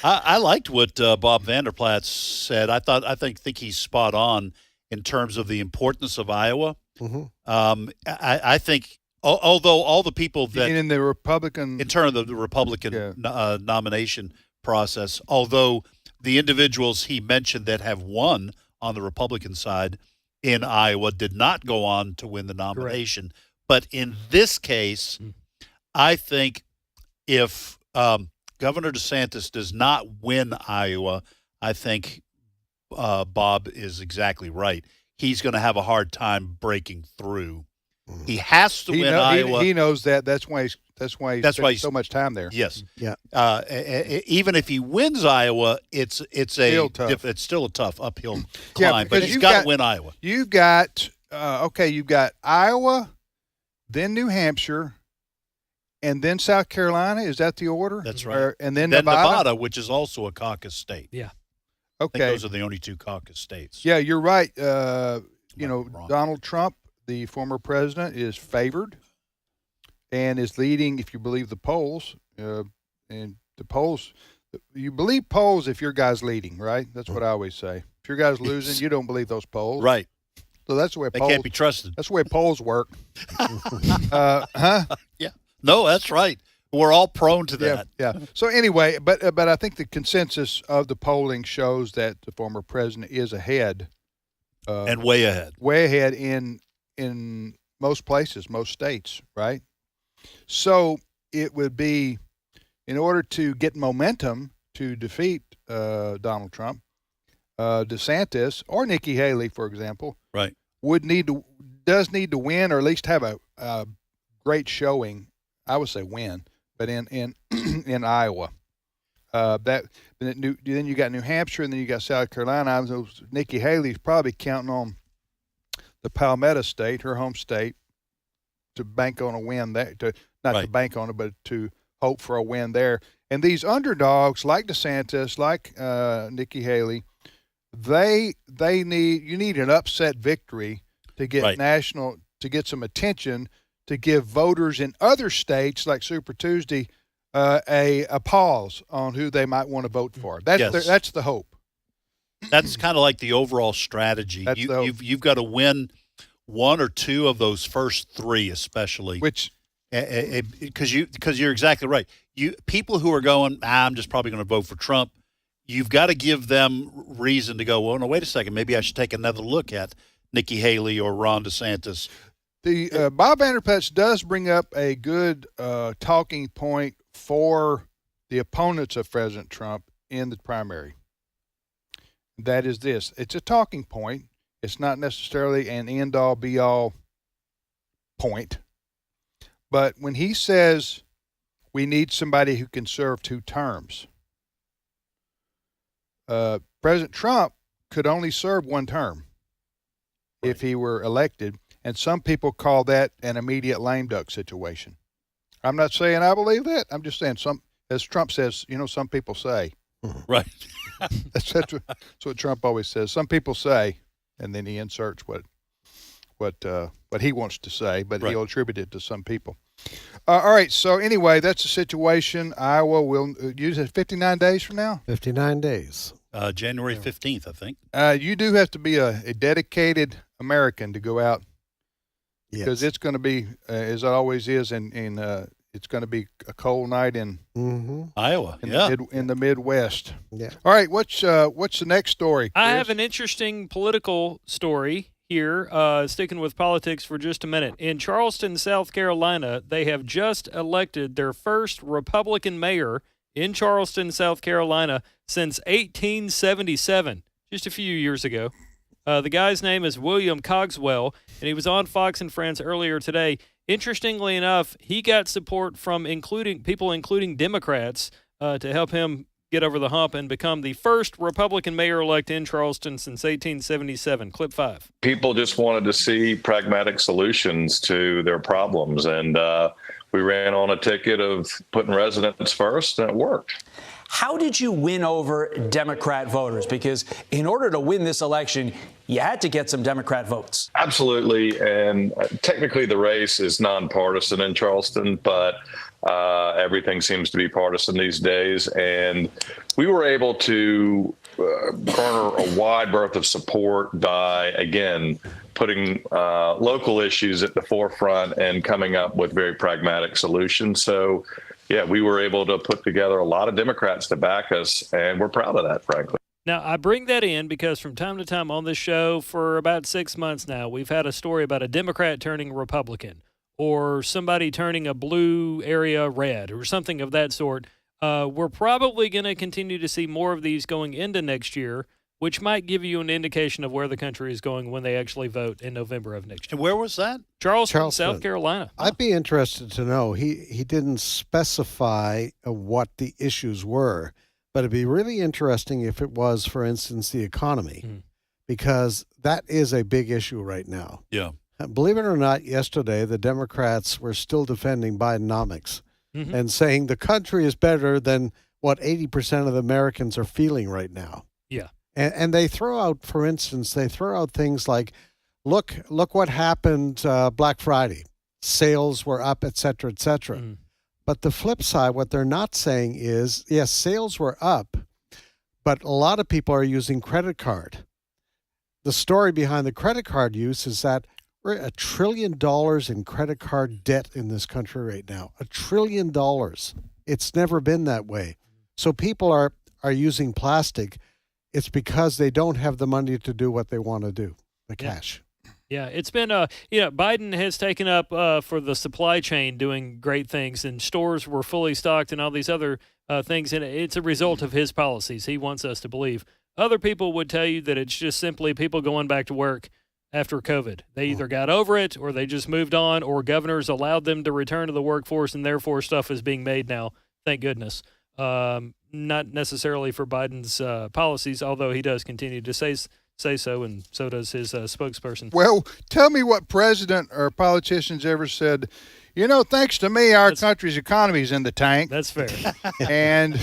I liked what Bob Vanderplaats said. I think he's spot on in terms of the importance of Iowa. Mm-hmm. I think. Although all the people that in the Republican, in terms of the Republican nomination process, although the individuals he mentioned that have won on the Republican side in Iowa did not go on to win the nomination. Correct. But in this case, I think if Governor DeSantis does not win Iowa, I think Bob is exactly right. He's going to have a hard time breaking through. He has to win Iowa. He knows that. That's why he spent so much time there. Yes. Yeah. Even if he wins Iowa, it's still a tough uphill climb. But he's got to win Iowa. You've got you've got Iowa, then New Hampshire, and then South Carolina. Is that the order? That's right. And then Nevada, which is also a caucus state. Yeah. Okay. I think those are the only two caucus states. Yeah, you're right. Donald Trump, the former president, is favored and is leading, if you believe the polls. And the polls, you believe polls if your guy's leading, right? That's what I always say. If your guy's losing, you don't believe those polls. Right. So that's the way they polls can't be trusted. That's the way polls work. Yeah. No, that's right. We're all prone to that. Yeah. So anyway, but I think the consensus of the polling shows that the former president is ahead. And way ahead. Way ahead in most places, most states, right? So it would be, in order to get momentum to defeat Donald Trump, DeSantis or Nikki Haley, for example, right, does need to win, or at least have a great showing. I would say win, but in Iowa, then you got New Hampshire, and then you got South Carolina. So Nikki Haley's probably counting on the Palmetto State, her home state, to bank on a win there. To bank on it, but to hope for a win there. And these underdogs like DeSantis, like Nikki Haley, you need an upset victory to get to get some attention, to give voters in other states like Super Tuesday a pause on who they might want to vote for. That's the hope. That's kind of like the overall strategy. You've got to win one or two of those first three, especially. Because you're exactly right. People who are going, I'm just probably going to vote for Trump. You've got to give them reason to go, well, no, wait a second. Maybe I should take another look at Nikki Haley or Ron DeSantis. The Bob Vanderputz does bring up a good talking point for the opponents of President Trump in the primary. That is this. It's a talking point. It's not necessarily an end-all, be-all point. But when he says we need somebody who can serve 2 terms, President Trump could only serve 1 term if he were elected, and some people call that an immediate lame duck situation. I'm not saying I believe that. I'm just saying as Trump says, some people say. Right. That's what Trump always says. Some people say, and then he inserts what he wants to say, but he'll attribute it to some people. All right. So anyway, that's the situation. Iowa will use it 59 days from now. 59 days. January 15th, I think. You do have to be a dedicated American to go out, because it's going to be, as it always is, it's going to be a cold night in Iowa, in the Midwest. Yeah. All right, what's the next story, Chris? I have an interesting political story here, sticking with politics for just a minute. In Charleston, South Carolina, they have just elected their first Republican mayor in Charleston, South Carolina, since 1877, just a few years ago. The guy's name is William Cogswell, and he was on Fox and Friends earlier today. Interestingly enough, he got support from including Democrats to help him get over the hump and become the first Republican mayor-elect in Charleston since 1877. Clip 5. People just wanted to see pragmatic solutions to their problems, and we ran on a ticket of putting residents first, and it worked. How did you win over Democrat voters? Because in order to win this election, you had to get some Democrat votes. Absolutely. And technically the race is nonpartisan in Charleston, but everything seems to be partisan these days. And we were able to garner a wide berth of support by, again, putting local issues at the forefront and coming up with very pragmatic solutions. So, yeah, we were able to put together a lot of Democrats to back us, and we're proud of that, frankly. Now, I bring that in because from time to time on this show for about 6 months now, we've had a story about a Democrat turning Republican or somebody turning a blue area red or something of that sort. We're probably going to continue to see more of these going into next year, which might give you an indication of where the country is going when they actually vote in November of next year. And where was that? Charleston, South Carolina. I'd be interested to know. He didn't specify what the issues were, but it'd be really interesting if it was, for instance, the economy, because that is a big issue right now. Yeah. Believe it or not, yesterday the Democrats were still defending Bidenomics and saying the country is better than what 80% of the Americans are feeling right now. Yeah. And they throw out, for instance, things like, look what happened Black Friday. Sales were up, et cetera, et cetera. But the flip side, what they're not saying is, yes, sales were up, but a lot of people are using credit card. The story behind the credit card use is that We're at $1 trillion in credit card debt in this country right now. $1 trillion. It's never been that way. So people are using plastic. It's because they don't have the money to do what they want to do, the cash. Yeah, it's been, Biden has taken up for the supply chain doing great things, and stores were fully stocked and all these other things, and it's a result of his policies. He wants us to believe. Other people would tell you that it's just simply people going back to work after COVID. They either got over it or they just moved on, or governors allowed them to return to the workforce, and therefore stuff is being made now, thank goodness. Not necessarily for Biden's policies, although he does continue to say so, and so does his spokesperson. Well, tell me what president or politicians ever said, thanks to me, our country's economy is in the tank. That's fair. And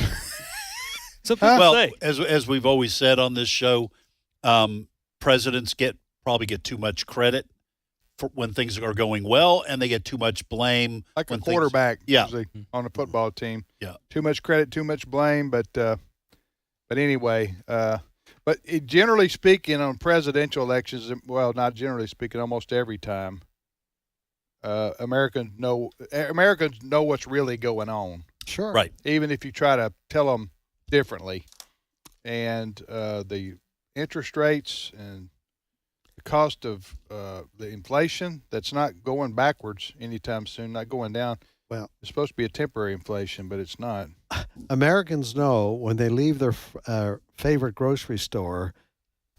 well, as we've always said on this show, presidents probably get too much credit for when things are going well, and they get too much blame. Like when a quarterback usually on a football team. Yeah. Too much credit, too much blame. But anyway, generally speaking, on presidential elections, well, not generally speaking, almost every time, Americans know what's really going on. Sure. Right. Even if you try to tell them differently. And the interest rates and the cost of the inflation that's not going backwards anytime soon, not going down. Well, it's supposed to be a temporary inflation, but it's not. Americans know when they leave their favorite grocery store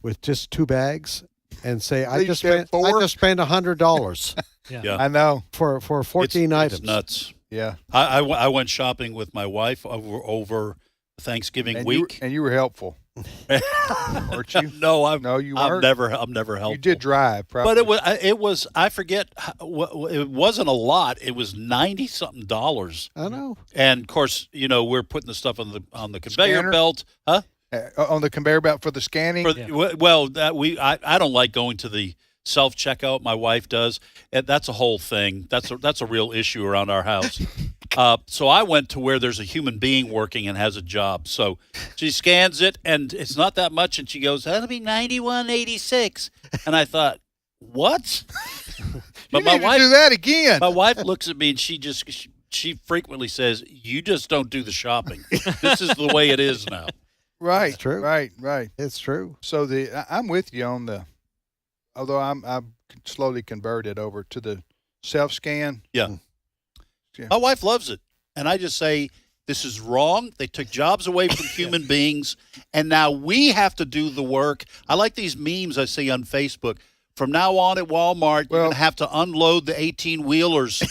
with just 2 bags and say, I just spent $100. Yeah. I know. For 14 items. It's nuts. Yeah. I went shopping with my wife over Thanksgiving week. And you were helpful. Weren't you? No, you weren't. I'm never helpful. You did drive, probably. But it was I forget. It wasn't a lot. It was $90-something. I know. And of course, we're putting the stuff on the conveyor Scanner? belt, huh? On the conveyor belt for the scanning. Well, I don't like going to the self checkout. My wife does. And that's a whole thing. That's a real issue around our house. So I went to where there's a human being working and has a job. So she scans it, and it's not that much, and she goes, "That'll be $91.86." And I thought, what? But my wife do that again. My wife looks at me, and she frequently says, "You just don't do the shopping. This is the way it is now." Right. It's true. Right. It's true. So I'm with you on although I'm slowly converted over to the self scan. Yeah. My wife loves it. And I just say, this is wrong. They took jobs away from human beings, and now we have to do the work. I like these memes I see on Facebook. From now on at Walmart, you're going to have to unload the 18-wheelers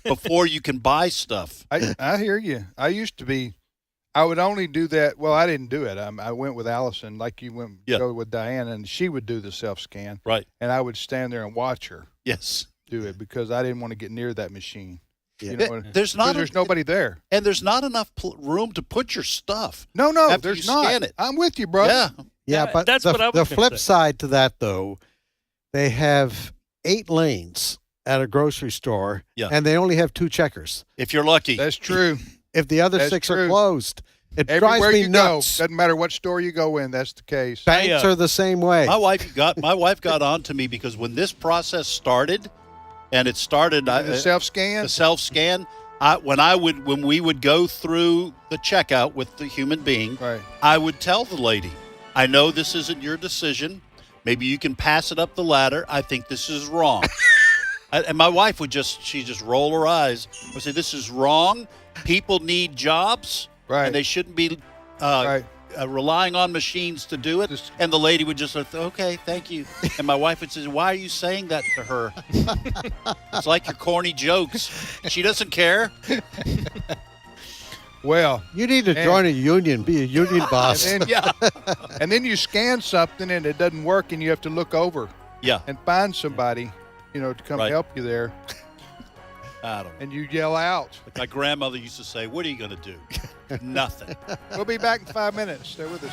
before you can buy stuff. I hear you. I would only do that. Well, I didn't do it. I went with Allison, like you go with Diane, and she would do the self-scan. Right. And I would stand there and watch her do it because I didn't want to get near that machine. Yeah. There's nobody there. And there's not enough room to put your stuff. No, after there's you not. Scan it. I'm with you, brother. Yeah, but that's what I was the gonna flip say. side to that, though, they have 8 lanes at a grocery store, and they only have 2 checkers. If you're lucky. That's true. If the other That's 6 true. are closed, it Everywhere drives me you nuts. go, doesn't matter what store you go in, that's the case. Banks are the same way. My wife got on to me because when this process started, the self-scan? The self-scan, when we would go through the checkout with the human being, I would tell the lady, I know this isn't your decision. Maybe you can pass it up the ladder. I think this is wrong. And my wife would just roll her eyes. I would say, this is wrong. People need jobs, and they shouldn't be relying on machines to do it. And the lady would just say, okay, thank you. And my wife would say, why are you saying that to her? It's like your corny jokes. She doesn't care. Well, you need to join a union, be a union boss. And then you scan something and it doesn't work, and you have to look over. Yeah. And find somebody, to come help you there. I don't know. And you yell out. Like my grandmother used to say, what are you going to do? Nothing. We'll be back in 5 minutes. Stay with us.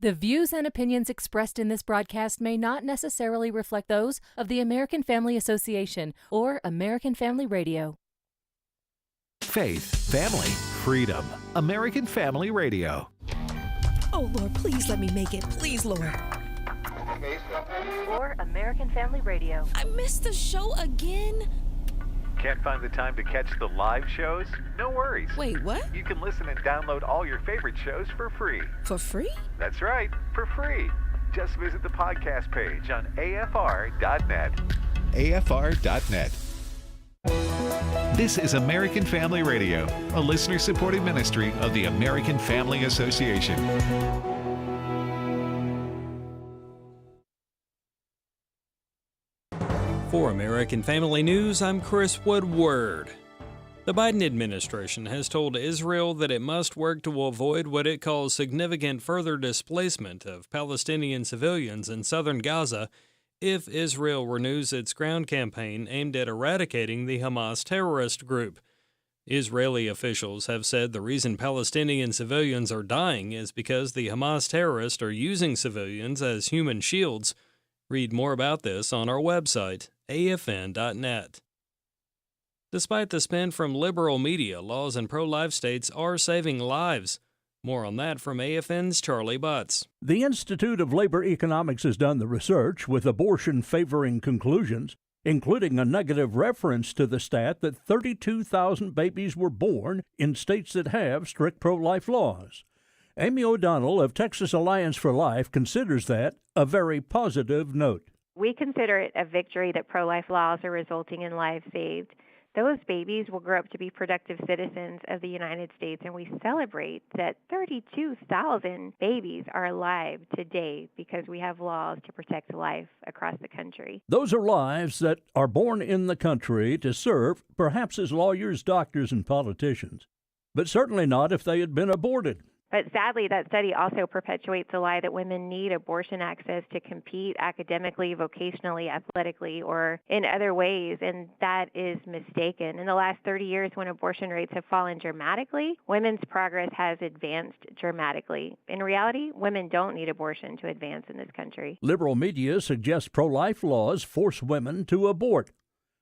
The views and opinions expressed in this broadcast may not necessarily reflect those of the American Family Association or American Family Radio. Faith, family, freedom. American Family Radio. Oh, Lord, please let me make it. Please, Lord. or American Family Radio. I missed the show again. Can't find the time to catch the live shows? No worries. Wait, what? You can listen and download all your favorite shows for free. For free? That's right, for free. Just visit the podcast page on afr.net. AFR.net. This is American Family Radio, a listener-supported ministry of the American Family Association. For American Family News, I'm Chris Woodward. The Biden administration has told Israel that it must work to avoid what it calls significant further displacement of Palestinian civilians in southern Gaza if Israel renews its ground campaign aimed at eradicating the Hamas terrorist group. Israeli officials have said the reason Palestinian civilians are dying is because the Hamas terrorists are using civilians as human shields. Read more about this on our website, afn.net. Despite the spin from liberal media, laws in pro-life states are saving lives. More on that from AFN's Charlie Butts. The Institute of Labor Economics has done the research with abortion-favoring conclusions, including a negative reference to the stat that 32,000 babies were born in states that have strict pro-life laws. Amy O'Donnell of Texas Alliance for Life considers that a very positive note. We consider it a victory that pro-life laws are resulting in lives saved. Those babies will grow up to be productive citizens of the United States, and we celebrate that 32,000 babies are alive today because we have laws to protect life across the country. Those are lives that are born in the country to serve, perhaps as lawyers, doctors, and politicians, but certainly not if they had been aborted. But sadly, that study also perpetuates the lie that women need abortion access to compete academically, vocationally, athletically, or in other ways, and that is mistaken. In the last 30 years, when abortion rates have fallen dramatically, women's progress has advanced dramatically. In reality, women don't need abortion to advance in this country. Liberal media suggests pro-life laws force women to abort.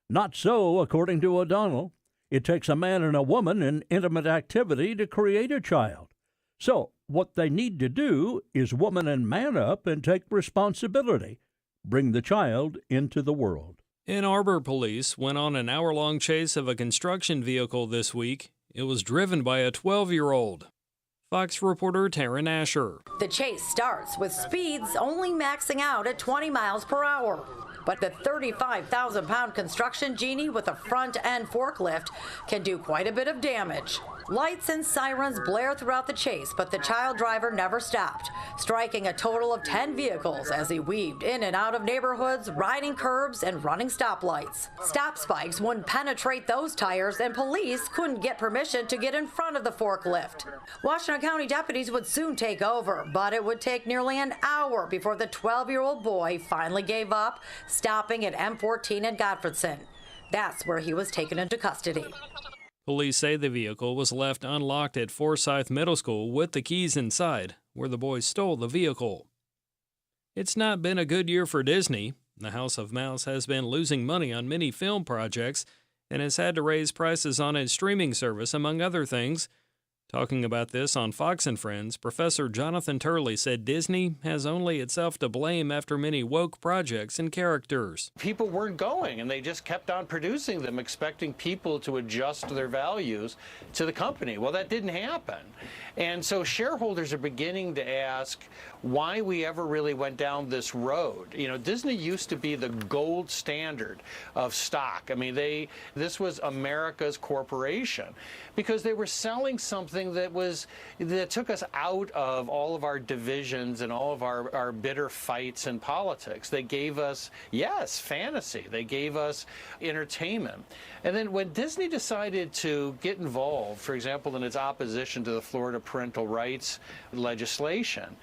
Not so, according to O'Donnell. It takes a man and a woman in intimate activity to create a child. So, what they need to do is woman and man up and take responsibility. Bring the child into the world. Ann Arbor police went on an hour-long chase of a construction vehicle this week. It was driven by a 12-year-old. Fox reporter Taryn Asher. The chase starts with speeds only maxing out at 20 miles per hour. But the 35,000-pound construction genie with a front-end forklift can do quite a bit of damage. Lights and sirens blare throughout the chase, but the child driver never stopped, striking a total of 10 vehicles as he weaved in and out of neighborhoods, riding curbs, and running stoplights. Stop spikes wouldn't penetrate those tires, and police couldn't get permission to get in front of the forklift. Washington County deputies would soon take over, but it would take nearly an hour before the 12-year-old boy finally gave up, stopping at M14 in Godfredson. That's where he was taken into custody. Police say the vehicle was left unlocked at Forsyth Middle School with the keys inside, where the boys stole the vehicle. It's not been a good year for Disney. The House of Mouse has been losing money on many film projects and has had to raise prices on its streaming service, among other things. Talking about this on Fox and Friends, Professor Jonathan Turley said Disney has only itself to blame after many woke projects and characters. People weren't going, and they just kept on producing them, expecting people to adjust their values to the company. Well, that didn't happen. And so shareholders are beginning to ask why we ever really went down this road. You know, Disney used to be the gold standard of stock. I mean, this was America's corporation because they were selling something that took us out of all of our divisions and all of our bitter fights in politics. They gave us, yes, fantasy. They gave us entertainment. And then when Disney decided to get involved, for example, in its opposition to the Florida parental rights legislation,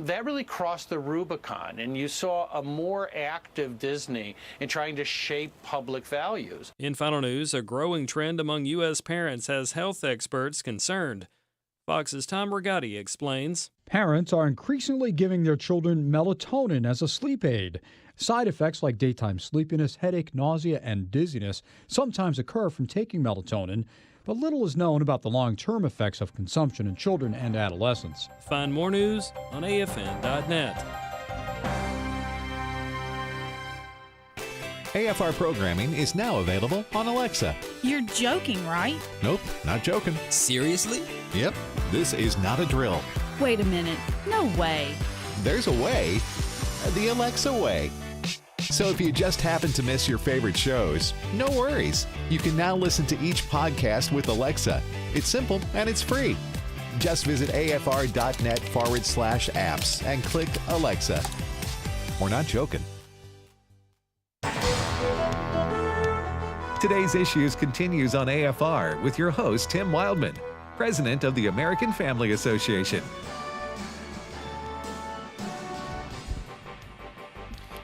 that really crossed the Rubicon, and you saw a more active Disney in trying to shape public values. In final news, a growing trend among U.S. parents has health experts concerned. Fox's Tom Rigotti explains. Parents are increasingly giving their children melatonin as a sleep aid. Side effects like daytime sleepiness, headache, nausea, and dizziness sometimes occur from taking melatonin, but little is known about the long-term effects of consumption in children and adolescents. Find more news on afn.net. AFR programming is now available on Alexa. You're joking, right? Nope, not joking. Seriously? Yep, this is not a drill. Wait a minute. No way. There's a way, the Alexa way. So if you just happen to miss your favorite shows, no worries. You can now listen to each podcast with Alexa. It's simple and it's free. Just visit afr.net/apps and click Alexa. We're not joking. Today's Issues continues on AFR with your host, Tim Wildman, President of the American Family Association.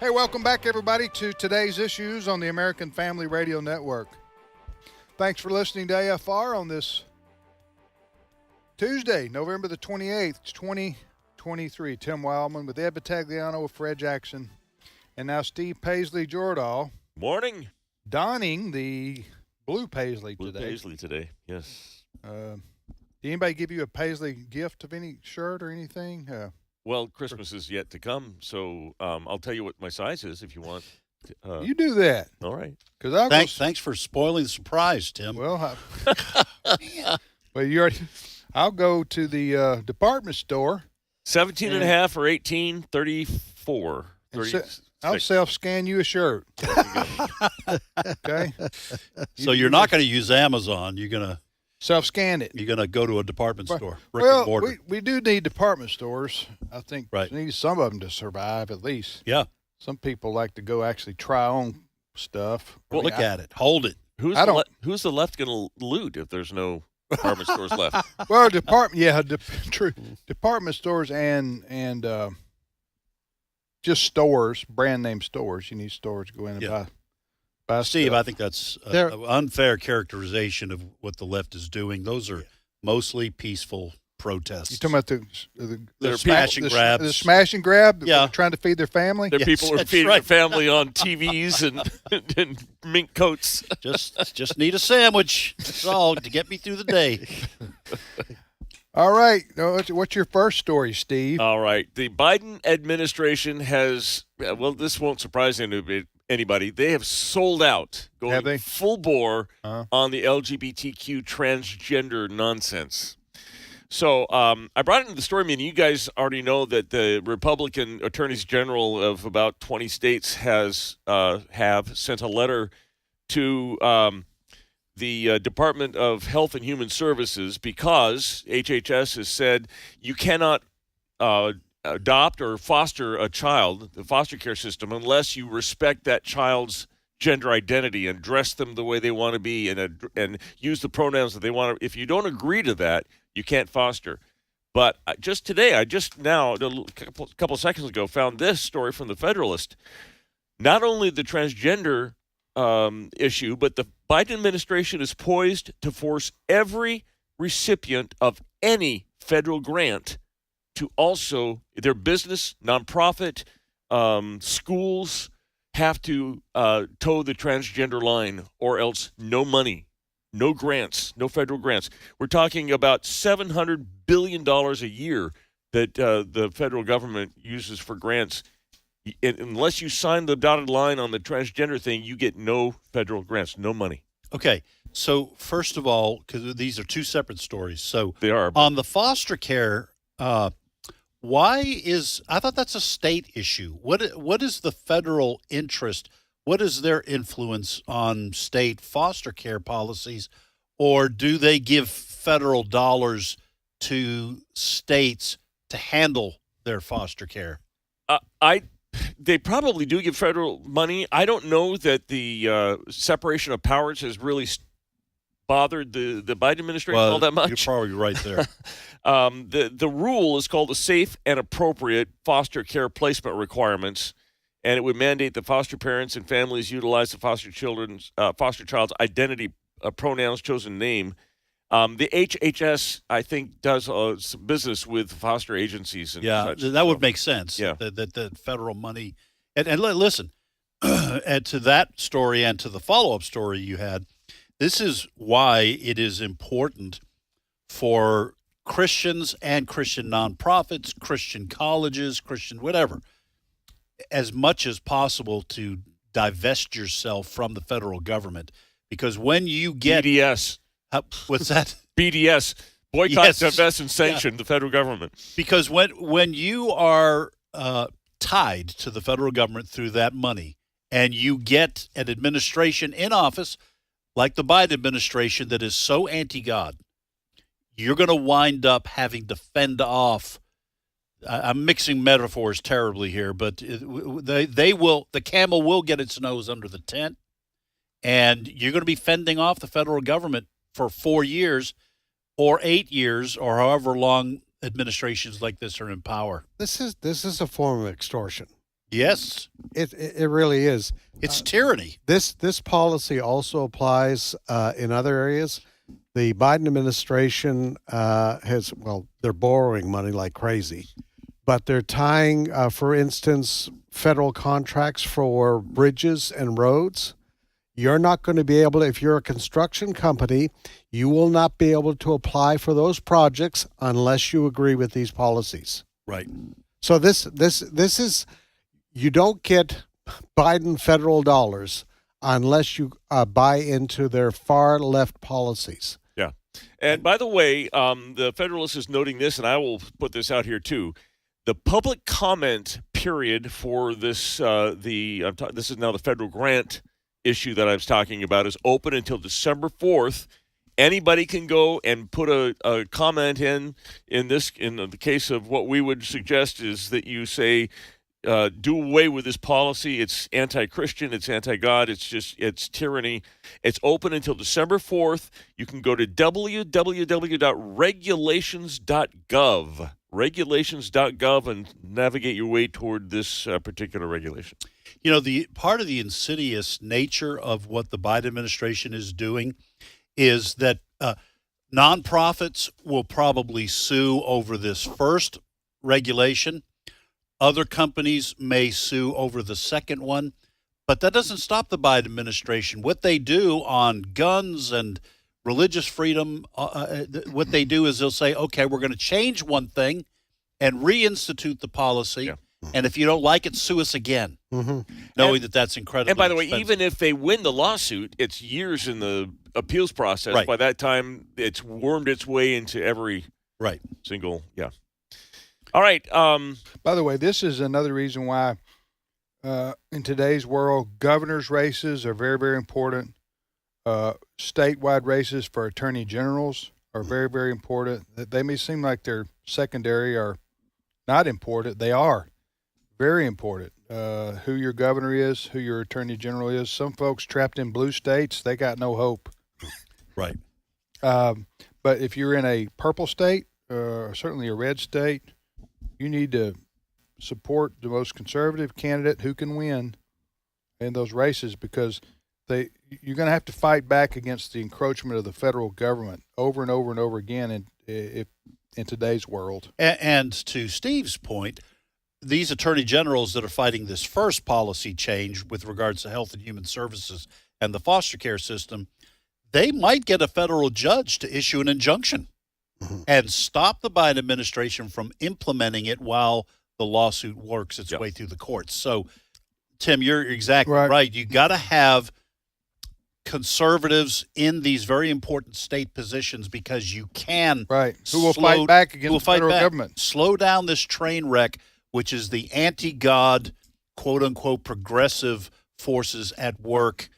Hey, welcome back, everybody, to today's Issues on the American Family Radio Network. Thanks for listening to AFR on this Tuesday, November the 28th, 2023. Tim Wildman with Ed Battagliano, with Fred Jackson, and now Steve Paisley-Jordahl. Morning. Donning the blue Paisley today. Blue Paisley today, yes. Did anybody give you a Paisley gift of any shirt or anything? Well, Christmas is yet to come, so I'll tell you what my size is if you want. You do that. All right. Thanks for spoiling the surprise, Tim. Well, you already. I'll go to the department store. 17 and a half or 18, 34. I'll self-scan you a shirt. Okay. So you're not going to use Amazon. You're going to self-scan it. You're going to go to a department store. Well, we do need department stores. I think right. We need some of them to survive at least. Yeah. Some people like to go actually try on stuff. Well, look at it. Hold it. Who's the left going to loot if there's no department stores left? Well, department stores and just stores, brand name stores. You need stores to go in and buy Steve, stuff. I think that's an unfair characterization of what the left is doing. Those are mostly peaceful protests. You talking about the smash and grabs? The smash and grab? Yeah. Trying to feed their family? There are people who are feeding their family on TVs and mink coats. Just need a sandwich. That's all to get me through the day. All right. What's your first story, Steve? All right. The Biden administration has, well, this won't surprise anybody. They have sold out, going full bore on the LGBTQ transgender nonsense. So I brought it into the story, meaning you guys already know that the Republican attorneys general of about 20 states have sent a letter to the Department of Health and Human Services because HHS has said you cannot adopt or foster a child, the foster care system, unless you respect that child's gender identity and dress them the way they want to be and use the pronouns that they want to. If you don't agree to that, you can't foster. But just today, a couple seconds ago, found this story from the Federalist. Not only the transgender issue, but the Biden administration is poised to force every recipient of any federal grant to also, their business, nonprofit, schools, have to toe the transgender line, or else no money, no grants, no federal grants. We're talking about $700 billion a year that the federal government uses for grants. Unless you sign the dotted line on the transgender thing, you get no federal grants, no money. Okay, so first of all, because these are two separate stories. So they are. On the foster care, I thought that's a state issue. What is the federal interest? What is their influence on state foster care policies? Or do they give federal dollars to states to handle their foster care? They probably do give federal money. I don't know that the separation of powers has really bothered the Biden administration all that much. You're probably right there. The rule is called the Safe and Appropriate Foster Care Placement Requirements, and it would mandate that foster parents and families utilize the foster child's identity, pronouns, chosen name. The HHS, I think, does some business with foster agencies and such. That would make sense. Yeah. That federal money. And listen, and to that story and to the follow-up story you had, this is why it is important for Christians and Christian nonprofits, Christian colleges, Christian whatever, as much as possible to divest yourself from the federal government, because when you get BDS, what's that? BDS, boycott, Yes. divest, and sanction the federal government. Because when you are tied to the federal government through that money, and you get an administration in office like the Biden administration that is so anti-God, you're going to wind up having to fend off. I'm mixing metaphors terribly here, but the camel will get its nose under the tent, and you're going to be fending off the federal government for 4 years or 8 years or however long administrations like this are in power. This is a form of extortion. Yes, it really is. It's tyranny. This policy also applies in other areas. The Biden administration they're borrowing money like crazy, but they're tying, for instance, federal contracts for bridges and roads. You're not going to be able to, if you're a construction company, you will not be able to apply for those projects unless you agree with these policies. Right. So this is, you don't get Biden federal dollars unless you buy into their far left policies. Yeah. And by the way, the Federalist is noting this, and I will put this out here too. The public comment period for this, this is now the federal grant issue that I was talking about, is open until December 4th. Anybody can go and put a comment in the case of what we would suggest is that you say, do away with this policy. It's anti-Christian. It's anti-God. It's tyranny. It's open until December 4th. You can go to regulations.gov and navigate your way toward this particular regulation. You know, the part of the insidious nature of what the Biden administration is doing is that nonprofits will probably sue over this first regulation. Other companies may sue over the second one, but that doesn't stop the Biden administration. What they do on guns and religious freedom, what they do is they'll say, okay, we're going to change one thing and reinstitute the policy. Yeah. And if you don't like it, sue us again, knowing that that's incredibly And by the way, expensive. even if they win the lawsuit, it's years in the appeals process. Right. By that time, it's wormed its way into every single, All right. By the way, this is another reason why in today's world, governors' races are very, very important. Statewide races for attorney generals are very, very important. They may seem like they're secondary or not important. They are very important. Who your governor is, who your attorney general is. Some folks trapped in blue states, they got no hope. Right. But if you're in a purple state, certainly a red state, you need to support the most conservative candidate who can win in those races, because you're going to have to fight back against the encroachment of the federal government over and over and over again in today's world. And to Steve's point, these attorney generals that are fighting this first policy change with regards to health and human services and the foster care system, they might get a federal judge to issue an injunction and stop the Biden administration from implementing it while the lawsuit works its way through the courts. So, Tim, you're exactly right. You got to have conservatives in these very important state positions, because you can who will fight back against the federal government. Slow down this train wreck, which is the anti-God, quote-unquote, progressive forces at work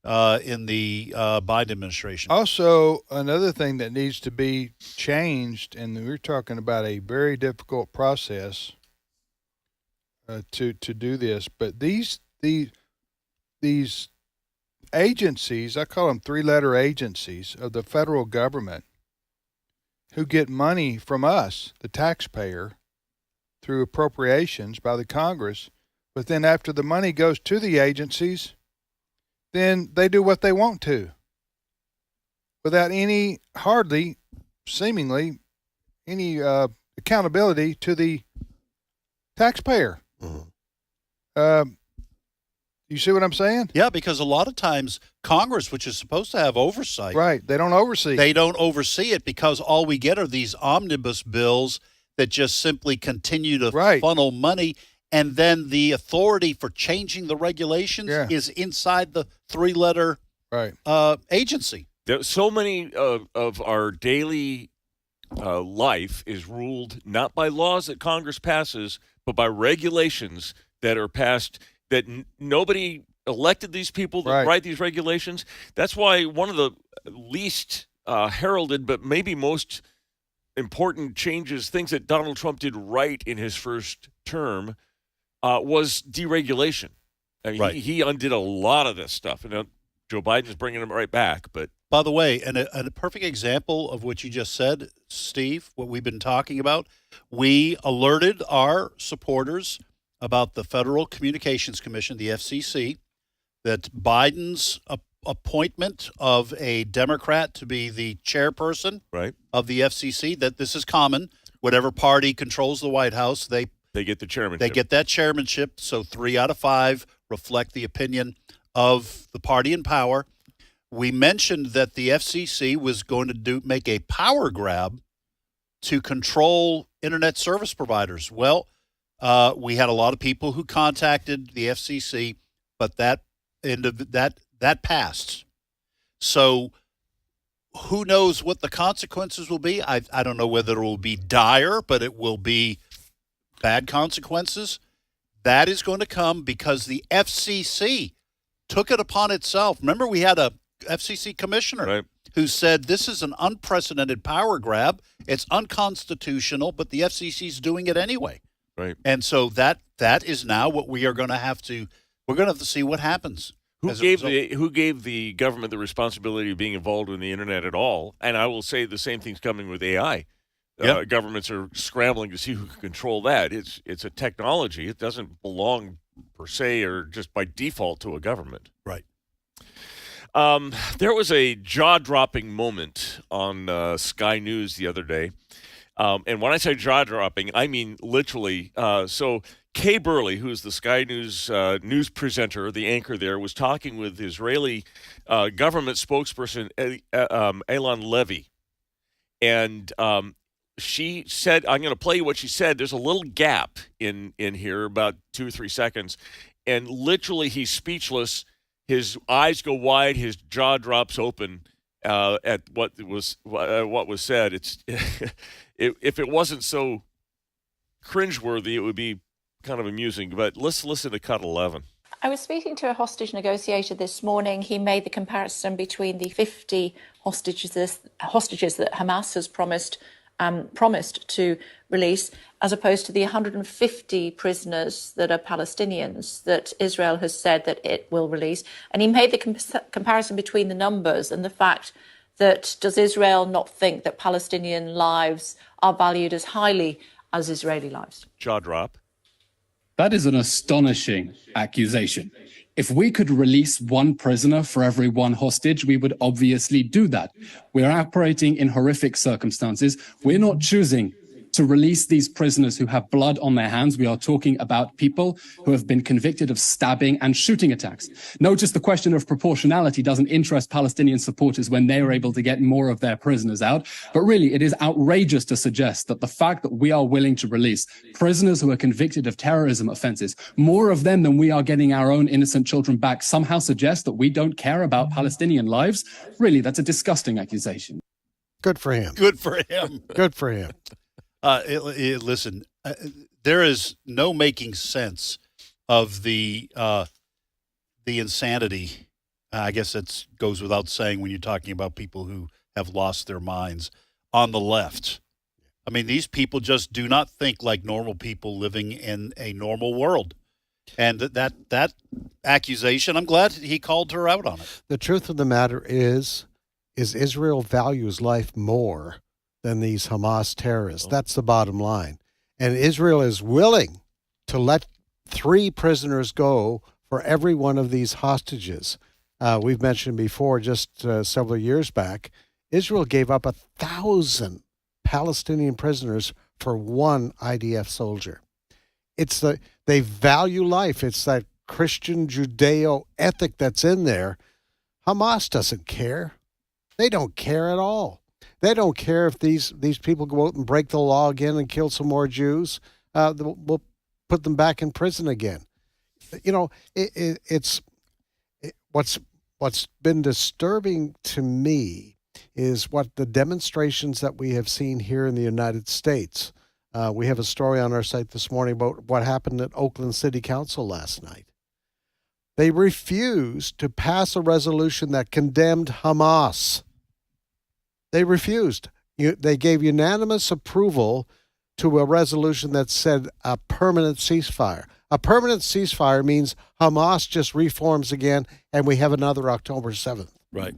in the Biden administration. Also, another thing that needs to be changed, and we're talking about a very difficult process to do this, but these agencies, I call them three-letter agencies of the federal government, who get money from us, the taxpayer, through appropriations by the Congress, but then after the money goes to the agencies, then they do what they want to without seemingly any accountability to the taxpayer. You see what I'm saying? Yeah, because a lot of times Congress, which is supposed to have oversight, they don't oversee. They don't oversee it, because all we get are these omnibus bills that just simply continue to funnel money, and then the authority for changing the regulations is inside the three-letter agency. There, so many of our daily life is ruled not by laws that Congress passes, but by regulations that are passed that nobody elected these people to write these regulations. That's why one of the least heralded, but maybe most important changes, things that Donald Trump did right in his first term, was deregulation. I mean, he undid a lot of this stuff, and Joe Biden's bringing him right back. But by the way, and a perfect example of what you just said, Steve, what we've been talking about, we alerted our supporters about the Federal Communications Commission, the FCC, that Biden's appointment of a Democrat to be the chairperson of the FCC, that this is common. Whatever party controls the White House, they get the chairmanship. They get that chairmanship. So 3 out of 5 reflect the opinion of the party in power. We mentioned that the FCC was going to make a power grab to control internet service providers. Well, we had a lot of people who contacted the FCC, but that passed. So who knows what the consequences will be? I don't know whether it will be dire, but it will be bad consequences. That is going to come because the FCC took it upon itself. Remember, we had a FCC commissioner who said this is an unprecedented power grab. It's unconstitutional, but the FCC is doing it anyway. Right. And so that is now what we are going to have to. We're going to have to see what happens. Who gave the government the responsibility of being involved in the internet at all? And I will say the same thing's coming with AI. Governments are scrambling to see who can control that. It's a technology. It doesn't belong per se or just by default to a government. Right. There was a jaw-dropping moment on Sky News the other day. And when I say jaw-dropping, I mean literally. So Kay Burley, who's the Sky News news presenter, the anchor there, was talking with Israeli government spokesperson Elan Levy. And she said, I'm going to play you what she said. There's a little gap in here, about 2 or 3 seconds. And literally he's speechless. His eyes go wide. His jaw drops open at what was said. It's if it wasn't so cringeworthy, it would be kind of amusing. But let's listen to cut 11. I was speaking to a hostage negotiator this morning. He made the comparison between the 50 hostages that Hamas has promised to release, as opposed to the 150 prisoners that are Palestinians that Israel has said that it will release. And he made the comparison between the numbers and the fact that does Israel not think that Palestinian lives are valued as highly as Israeli lives? Jaw drop. That is an astonishing accusation. If we could release one prisoner for every one hostage, we would obviously do that. We're operating in horrific circumstances. We're not choosing to release these prisoners who have blood on their hands. We are talking about people who have been convicted of stabbing and shooting attacks. Notice the question of proportionality doesn't interest Palestinian supporters when they are able to get more of their prisoners out. But really, it is outrageous to suggest that the fact that we are willing to release prisoners who are convicted of terrorism offenses, more of them than we are getting our own innocent children back, somehow suggests that we don't care about Palestinian lives. Really, that's a disgusting accusation. Good for him. Good for him. Good for him. Listen, there is no making sense of the insanity. I guess that goes without saying when you're talking about people who have lost their minds on the left. I mean, these people just do not think like normal people living in a normal world. And that accusation, I'm glad he called her out on it. The truth of the matter is Israel values life more than these Hamas terrorists. That's the bottom line. And Israel is willing to let 3 prisoners go for every one of these hostages. We've mentioned before, just several years back, Israel gave up 1,000 Palestinian prisoners for one IDF soldier. They value life. It's that Christian Judeo ethic that's in there. Hamas doesn't care. They don't care at all. They don't care if these people go out and break the law again and kill some more Jews. We'll put them back in prison again. You know, what's been disturbing to me is what the demonstrations that we have seen here in the United States. We have a story on our site this morning about what happened at Oakland City Council last night. They refused to pass a resolution that condemned Hamas. They refused. They gave unanimous approval to a resolution that said a permanent ceasefire. A permanent ceasefire means Hamas just reforms again and we have another October 7th. Right.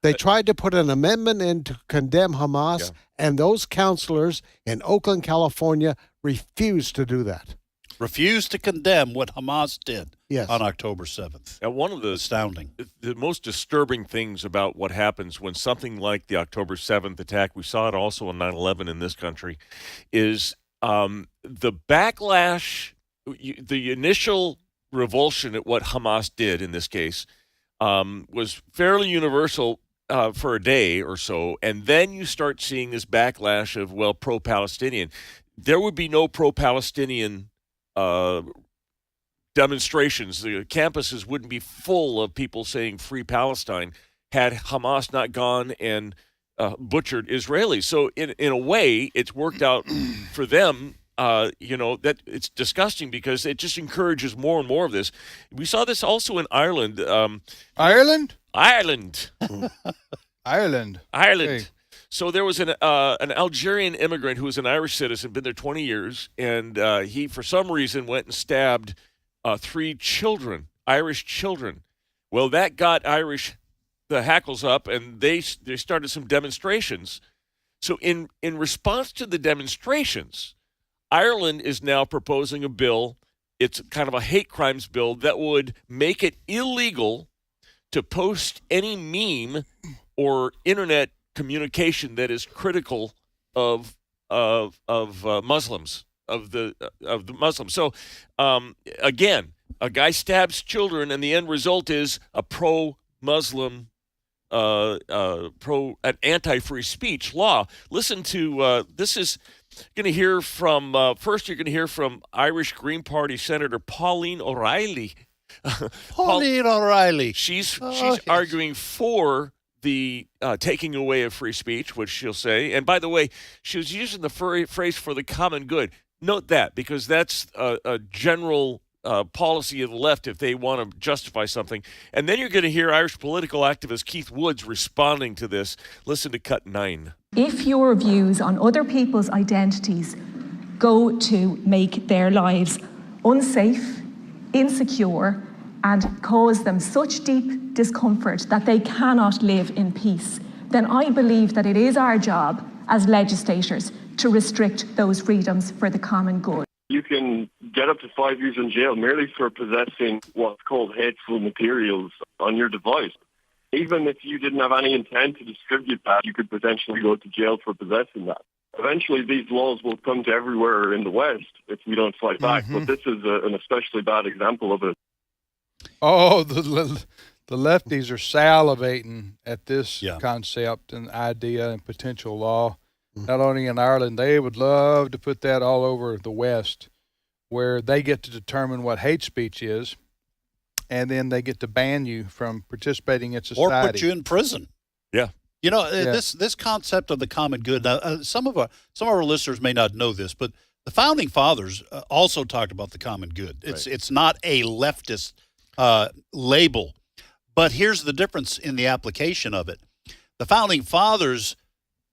They tried to put an amendment in to condemn Hamas, and those counselors in Oakland, California, refused to do that. Refused to condemn what Hamas did on October 7th. And one of the astounding, the most disturbing things about what happens when something like the October 7th attack, we saw it also on 9/11 in this country, is the backlash, the initial revulsion at what Hamas did in this case was fairly universal for a day or so, and then you start seeing this backlash of, well, pro-Palestinian. There would be no pro-Palestinian demonstrations. The campuses wouldn't be full of people saying free Palestine had Hamas not gone and butchered Israelis. So in a way, it's worked out for them. That it's disgusting because it just encourages more and more of this. We saw this also in Ireland. Ireland? Ireland. Ireland. Hey. So there was an Algerian immigrant who was an Irish citizen, been there 20 years, and he, for some reason, went and stabbed 3 children, Irish children. Well, that got the hackles up, and they started some demonstrations. So in response to the demonstrations, Ireland is now proposing a bill. It's kind of a hate crimes bill that would make it illegal to post any meme or internet communication that is critical of Muslims, of the Muslims. So again, a guy stabs children, and the end result is a pro-Muslim, an anti-free speech law. Listen to this is. Going to hear from first. You're going to hear from Irish Green Party Senator Pauline O'Reilly. Pauline O'Reilly. She's arguing for the taking away of free speech, which she'll say. And by the way, she was using the phrase "for the common good." Note that, because that's a general policy of the left if they want to justify something. And then you're going to hear Irish political activist Keith Woods responding to this. Listen to cut 9. If your views on other people's identities go to make their lives unsafe, insecure, and cause them such deep discomfort that they cannot live in peace, then I believe that it is our job as legislators to restrict those freedoms for the common good. You can get up to 5 years in jail merely for possessing what's called hateful materials on your device. Even if you didn't have any intent to distribute that, you could potentially go to jail for possessing that. Eventually, these laws will come to everywhere in the West if we don't fight back. But this is an especially bad example of it. Oh, the lefties are salivating at this concept and idea and potential law. Not only in Ireland, they would love to put that all over the West, where they get to determine what hate speech is, and then they get to ban you from participating in society. Or put you in prison. Yeah. You know, this concept of the common good, some of our listeners may not know this, but the Founding Fathers also talked about the common good. It's not a leftist label, but here's the difference in the application of it. The Founding Fathers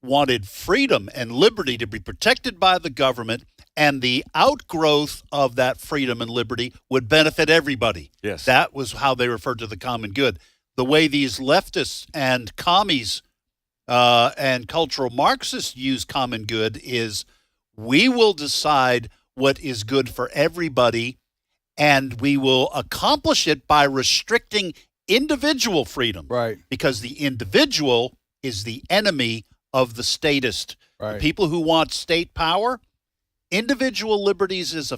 wanted freedom and liberty to be protected by the government, and the outgrowth of that freedom and liberty would benefit everybody. Yes. That was how they referred to the common good. The way these leftists and commies and cultural Marxists use common good is we will decide what is good for everybody, and we will accomplish it by restricting individual freedom. Right. Because the individual is the enemy of the statist. Right. The people who want state power, individual liberties is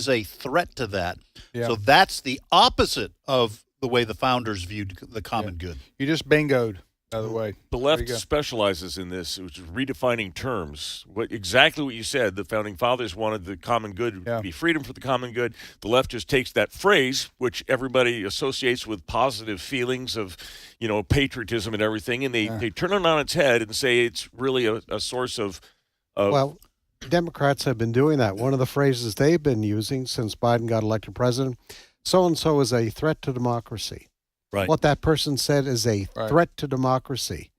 a threat to that. Yeah. So that's the opposite of the way the founders viewed the common good. You just bingoed. Other way. The left specializes in this, which is redefining terms. Exactly what you said. The founding fathers wanted the common good to be freedom for the common good. The left just takes that phrase, which everybody associates with positive feelings of, patriotism and everything, and they turn it on its head and say it's really a source of. Well, Democrats have been doing that. One of the phrases they've been using since Biden got elected president, so-and-so is a threat to democracy. Right. What that person said is a threat to democracy.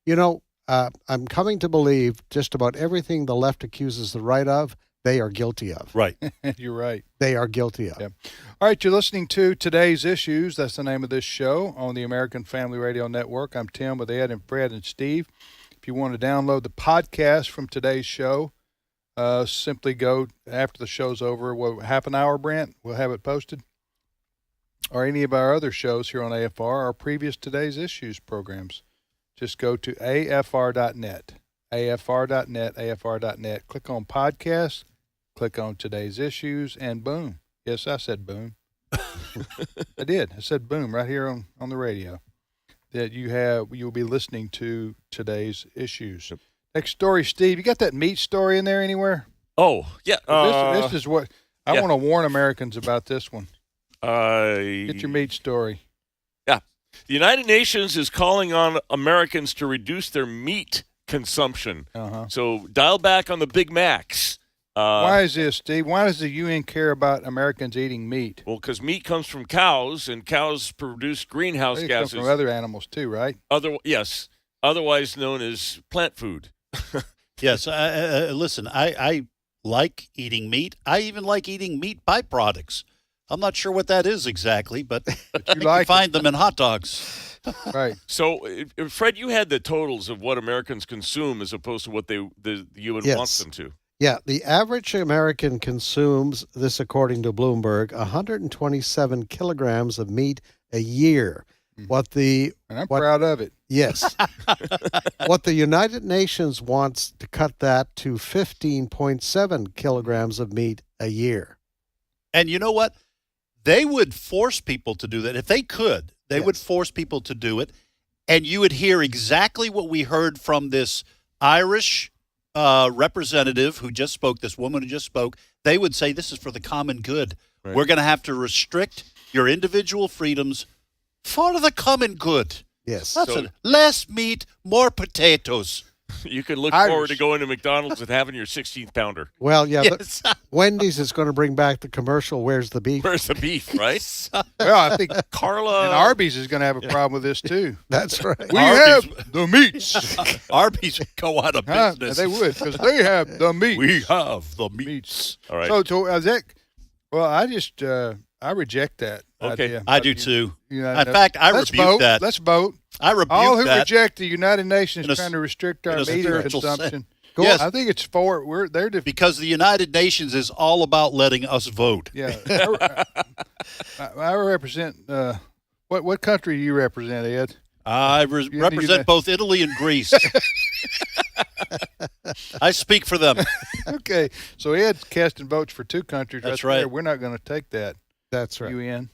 I'm coming to believe just about everything the left accuses the right of, they are guilty of. Right. You're right. They are guilty of. Yep. All right, you're listening to Today's Issues. That's the name of this show on the American Family Radio Network. I'm Tim with Ed and Fred and Steve. If you want to download the podcast from today's show, simply go after the show's over. Half an hour, Brent? We'll have it posted. Or any of our other shows here on AFR, our previous Today's Issues programs. Just go to afr.net, afr.net. Click on podcast, click on Today's Issues, and boom. Yes, I said boom. I did. I said boom right here on the radio. That you'll be listening to Today's Issues. Next story, Steve. You got that meat story in there anywhere? Oh, yeah. This is what I want to warn Americans about this one. Get your meat story. Yeah. The United Nations is calling on Americans to reduce their meat consumption. So dial back on the Big Macs. Why is this, Steve? Why does the UN care about Americans eating meat? Well, because meat comes from cows, and cows produce greenhouse gases. Come from other animals too, right? Yes. Otherwise known as plant food. Yes. Listen, I like eating meat. I even like eating meat byproducts. I'm not sure what that is exactly, but you can find them in hot dogs. Right. So, Fred, you had the totals of what Americans consume as opposed to what the UN wants them to. Yeah, the average American consumes, this according to Bloomberg, 127 kilograms of meat a year. And I'm proud of it. Yes. What the United Nations wants to cut that to 15.7 kilograms of meat a year. And you know what? They would force people to do that. If they could, they would force people to do it. And you would hear exactly what we heard from this Irish representative who just spoke, this woman who just spoke. They would say, this is for the common good. Right. We're going to have to restrict your individual freedoms for the common good. Yes. That's it. Less meat, more potatoes. You could look forward to going to McDonald's and having your 16th pounder. Well, yeah, yes. But Wendy's is going to bring back the commercial, Where's the Beef? Where's the beef, right? Well, I think Carla and Arby's is going to have a problem with this, too. That's right. We have the meats. Arby's would go out of business. They would, because they have the meats. We have the meats. All right. So Zach, I reject that idea. I do, too. In fact, I rebuke that. Let's vote. I rebuke all who that. reject the United Nations trying to restrict our meat consumption. Yes. I think it's for because the United Nations is all about letting us vote. Yeah, I represent. What country do you represent, Ed? I represent both Italy and Greece. I speak for them. Okay, so Ed's casting votes for two countries. That's right. There. We're not going to take that. That's right. UN.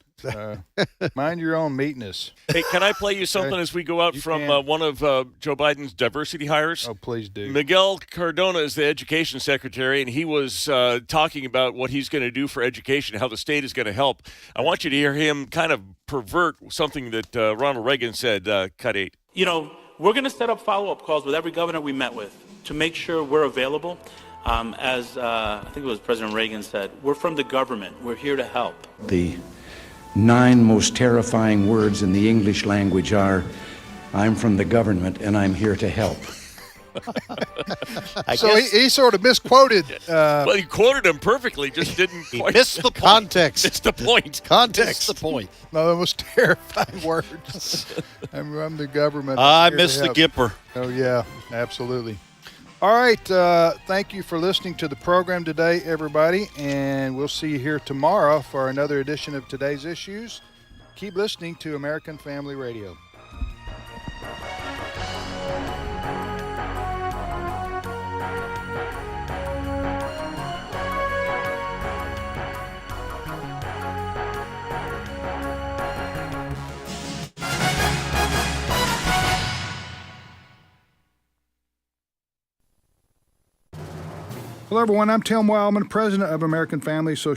Mind your own meatness. Hey, can I play you something as we go out from one of Joe Biden's diversity hires? Oh, please do. Miguel Cardona is the education secretary, and he was talking about what he's going to do for education, how the state is going to help. I want you to hear him kind of pervert something that Ronald Reagan said, cut 8. We're going to set up follow-up calls with every governor we met with to make sure we're available. As I think it was President Reagan said, we're from the government. We're here to help. The 9 most terrifying words in the English language are, I'm from the government and I'm here to help. So he sort of misquoted. Well, he quoted him perfectly, just didn't quite. Missed the point. Context. It's the point. Context. Missed the point. No, the most terrifying words. I'm the government. I missed the Gipper. Oh, yeah, absolutely. All right, thank you for listening to the program today, everybody, and we'll see you here tomorrow for another edition of Today's Issues. Keep listening to American Family Radio. Hello, everyone. I'm Tim Wildman, president of American Family Association.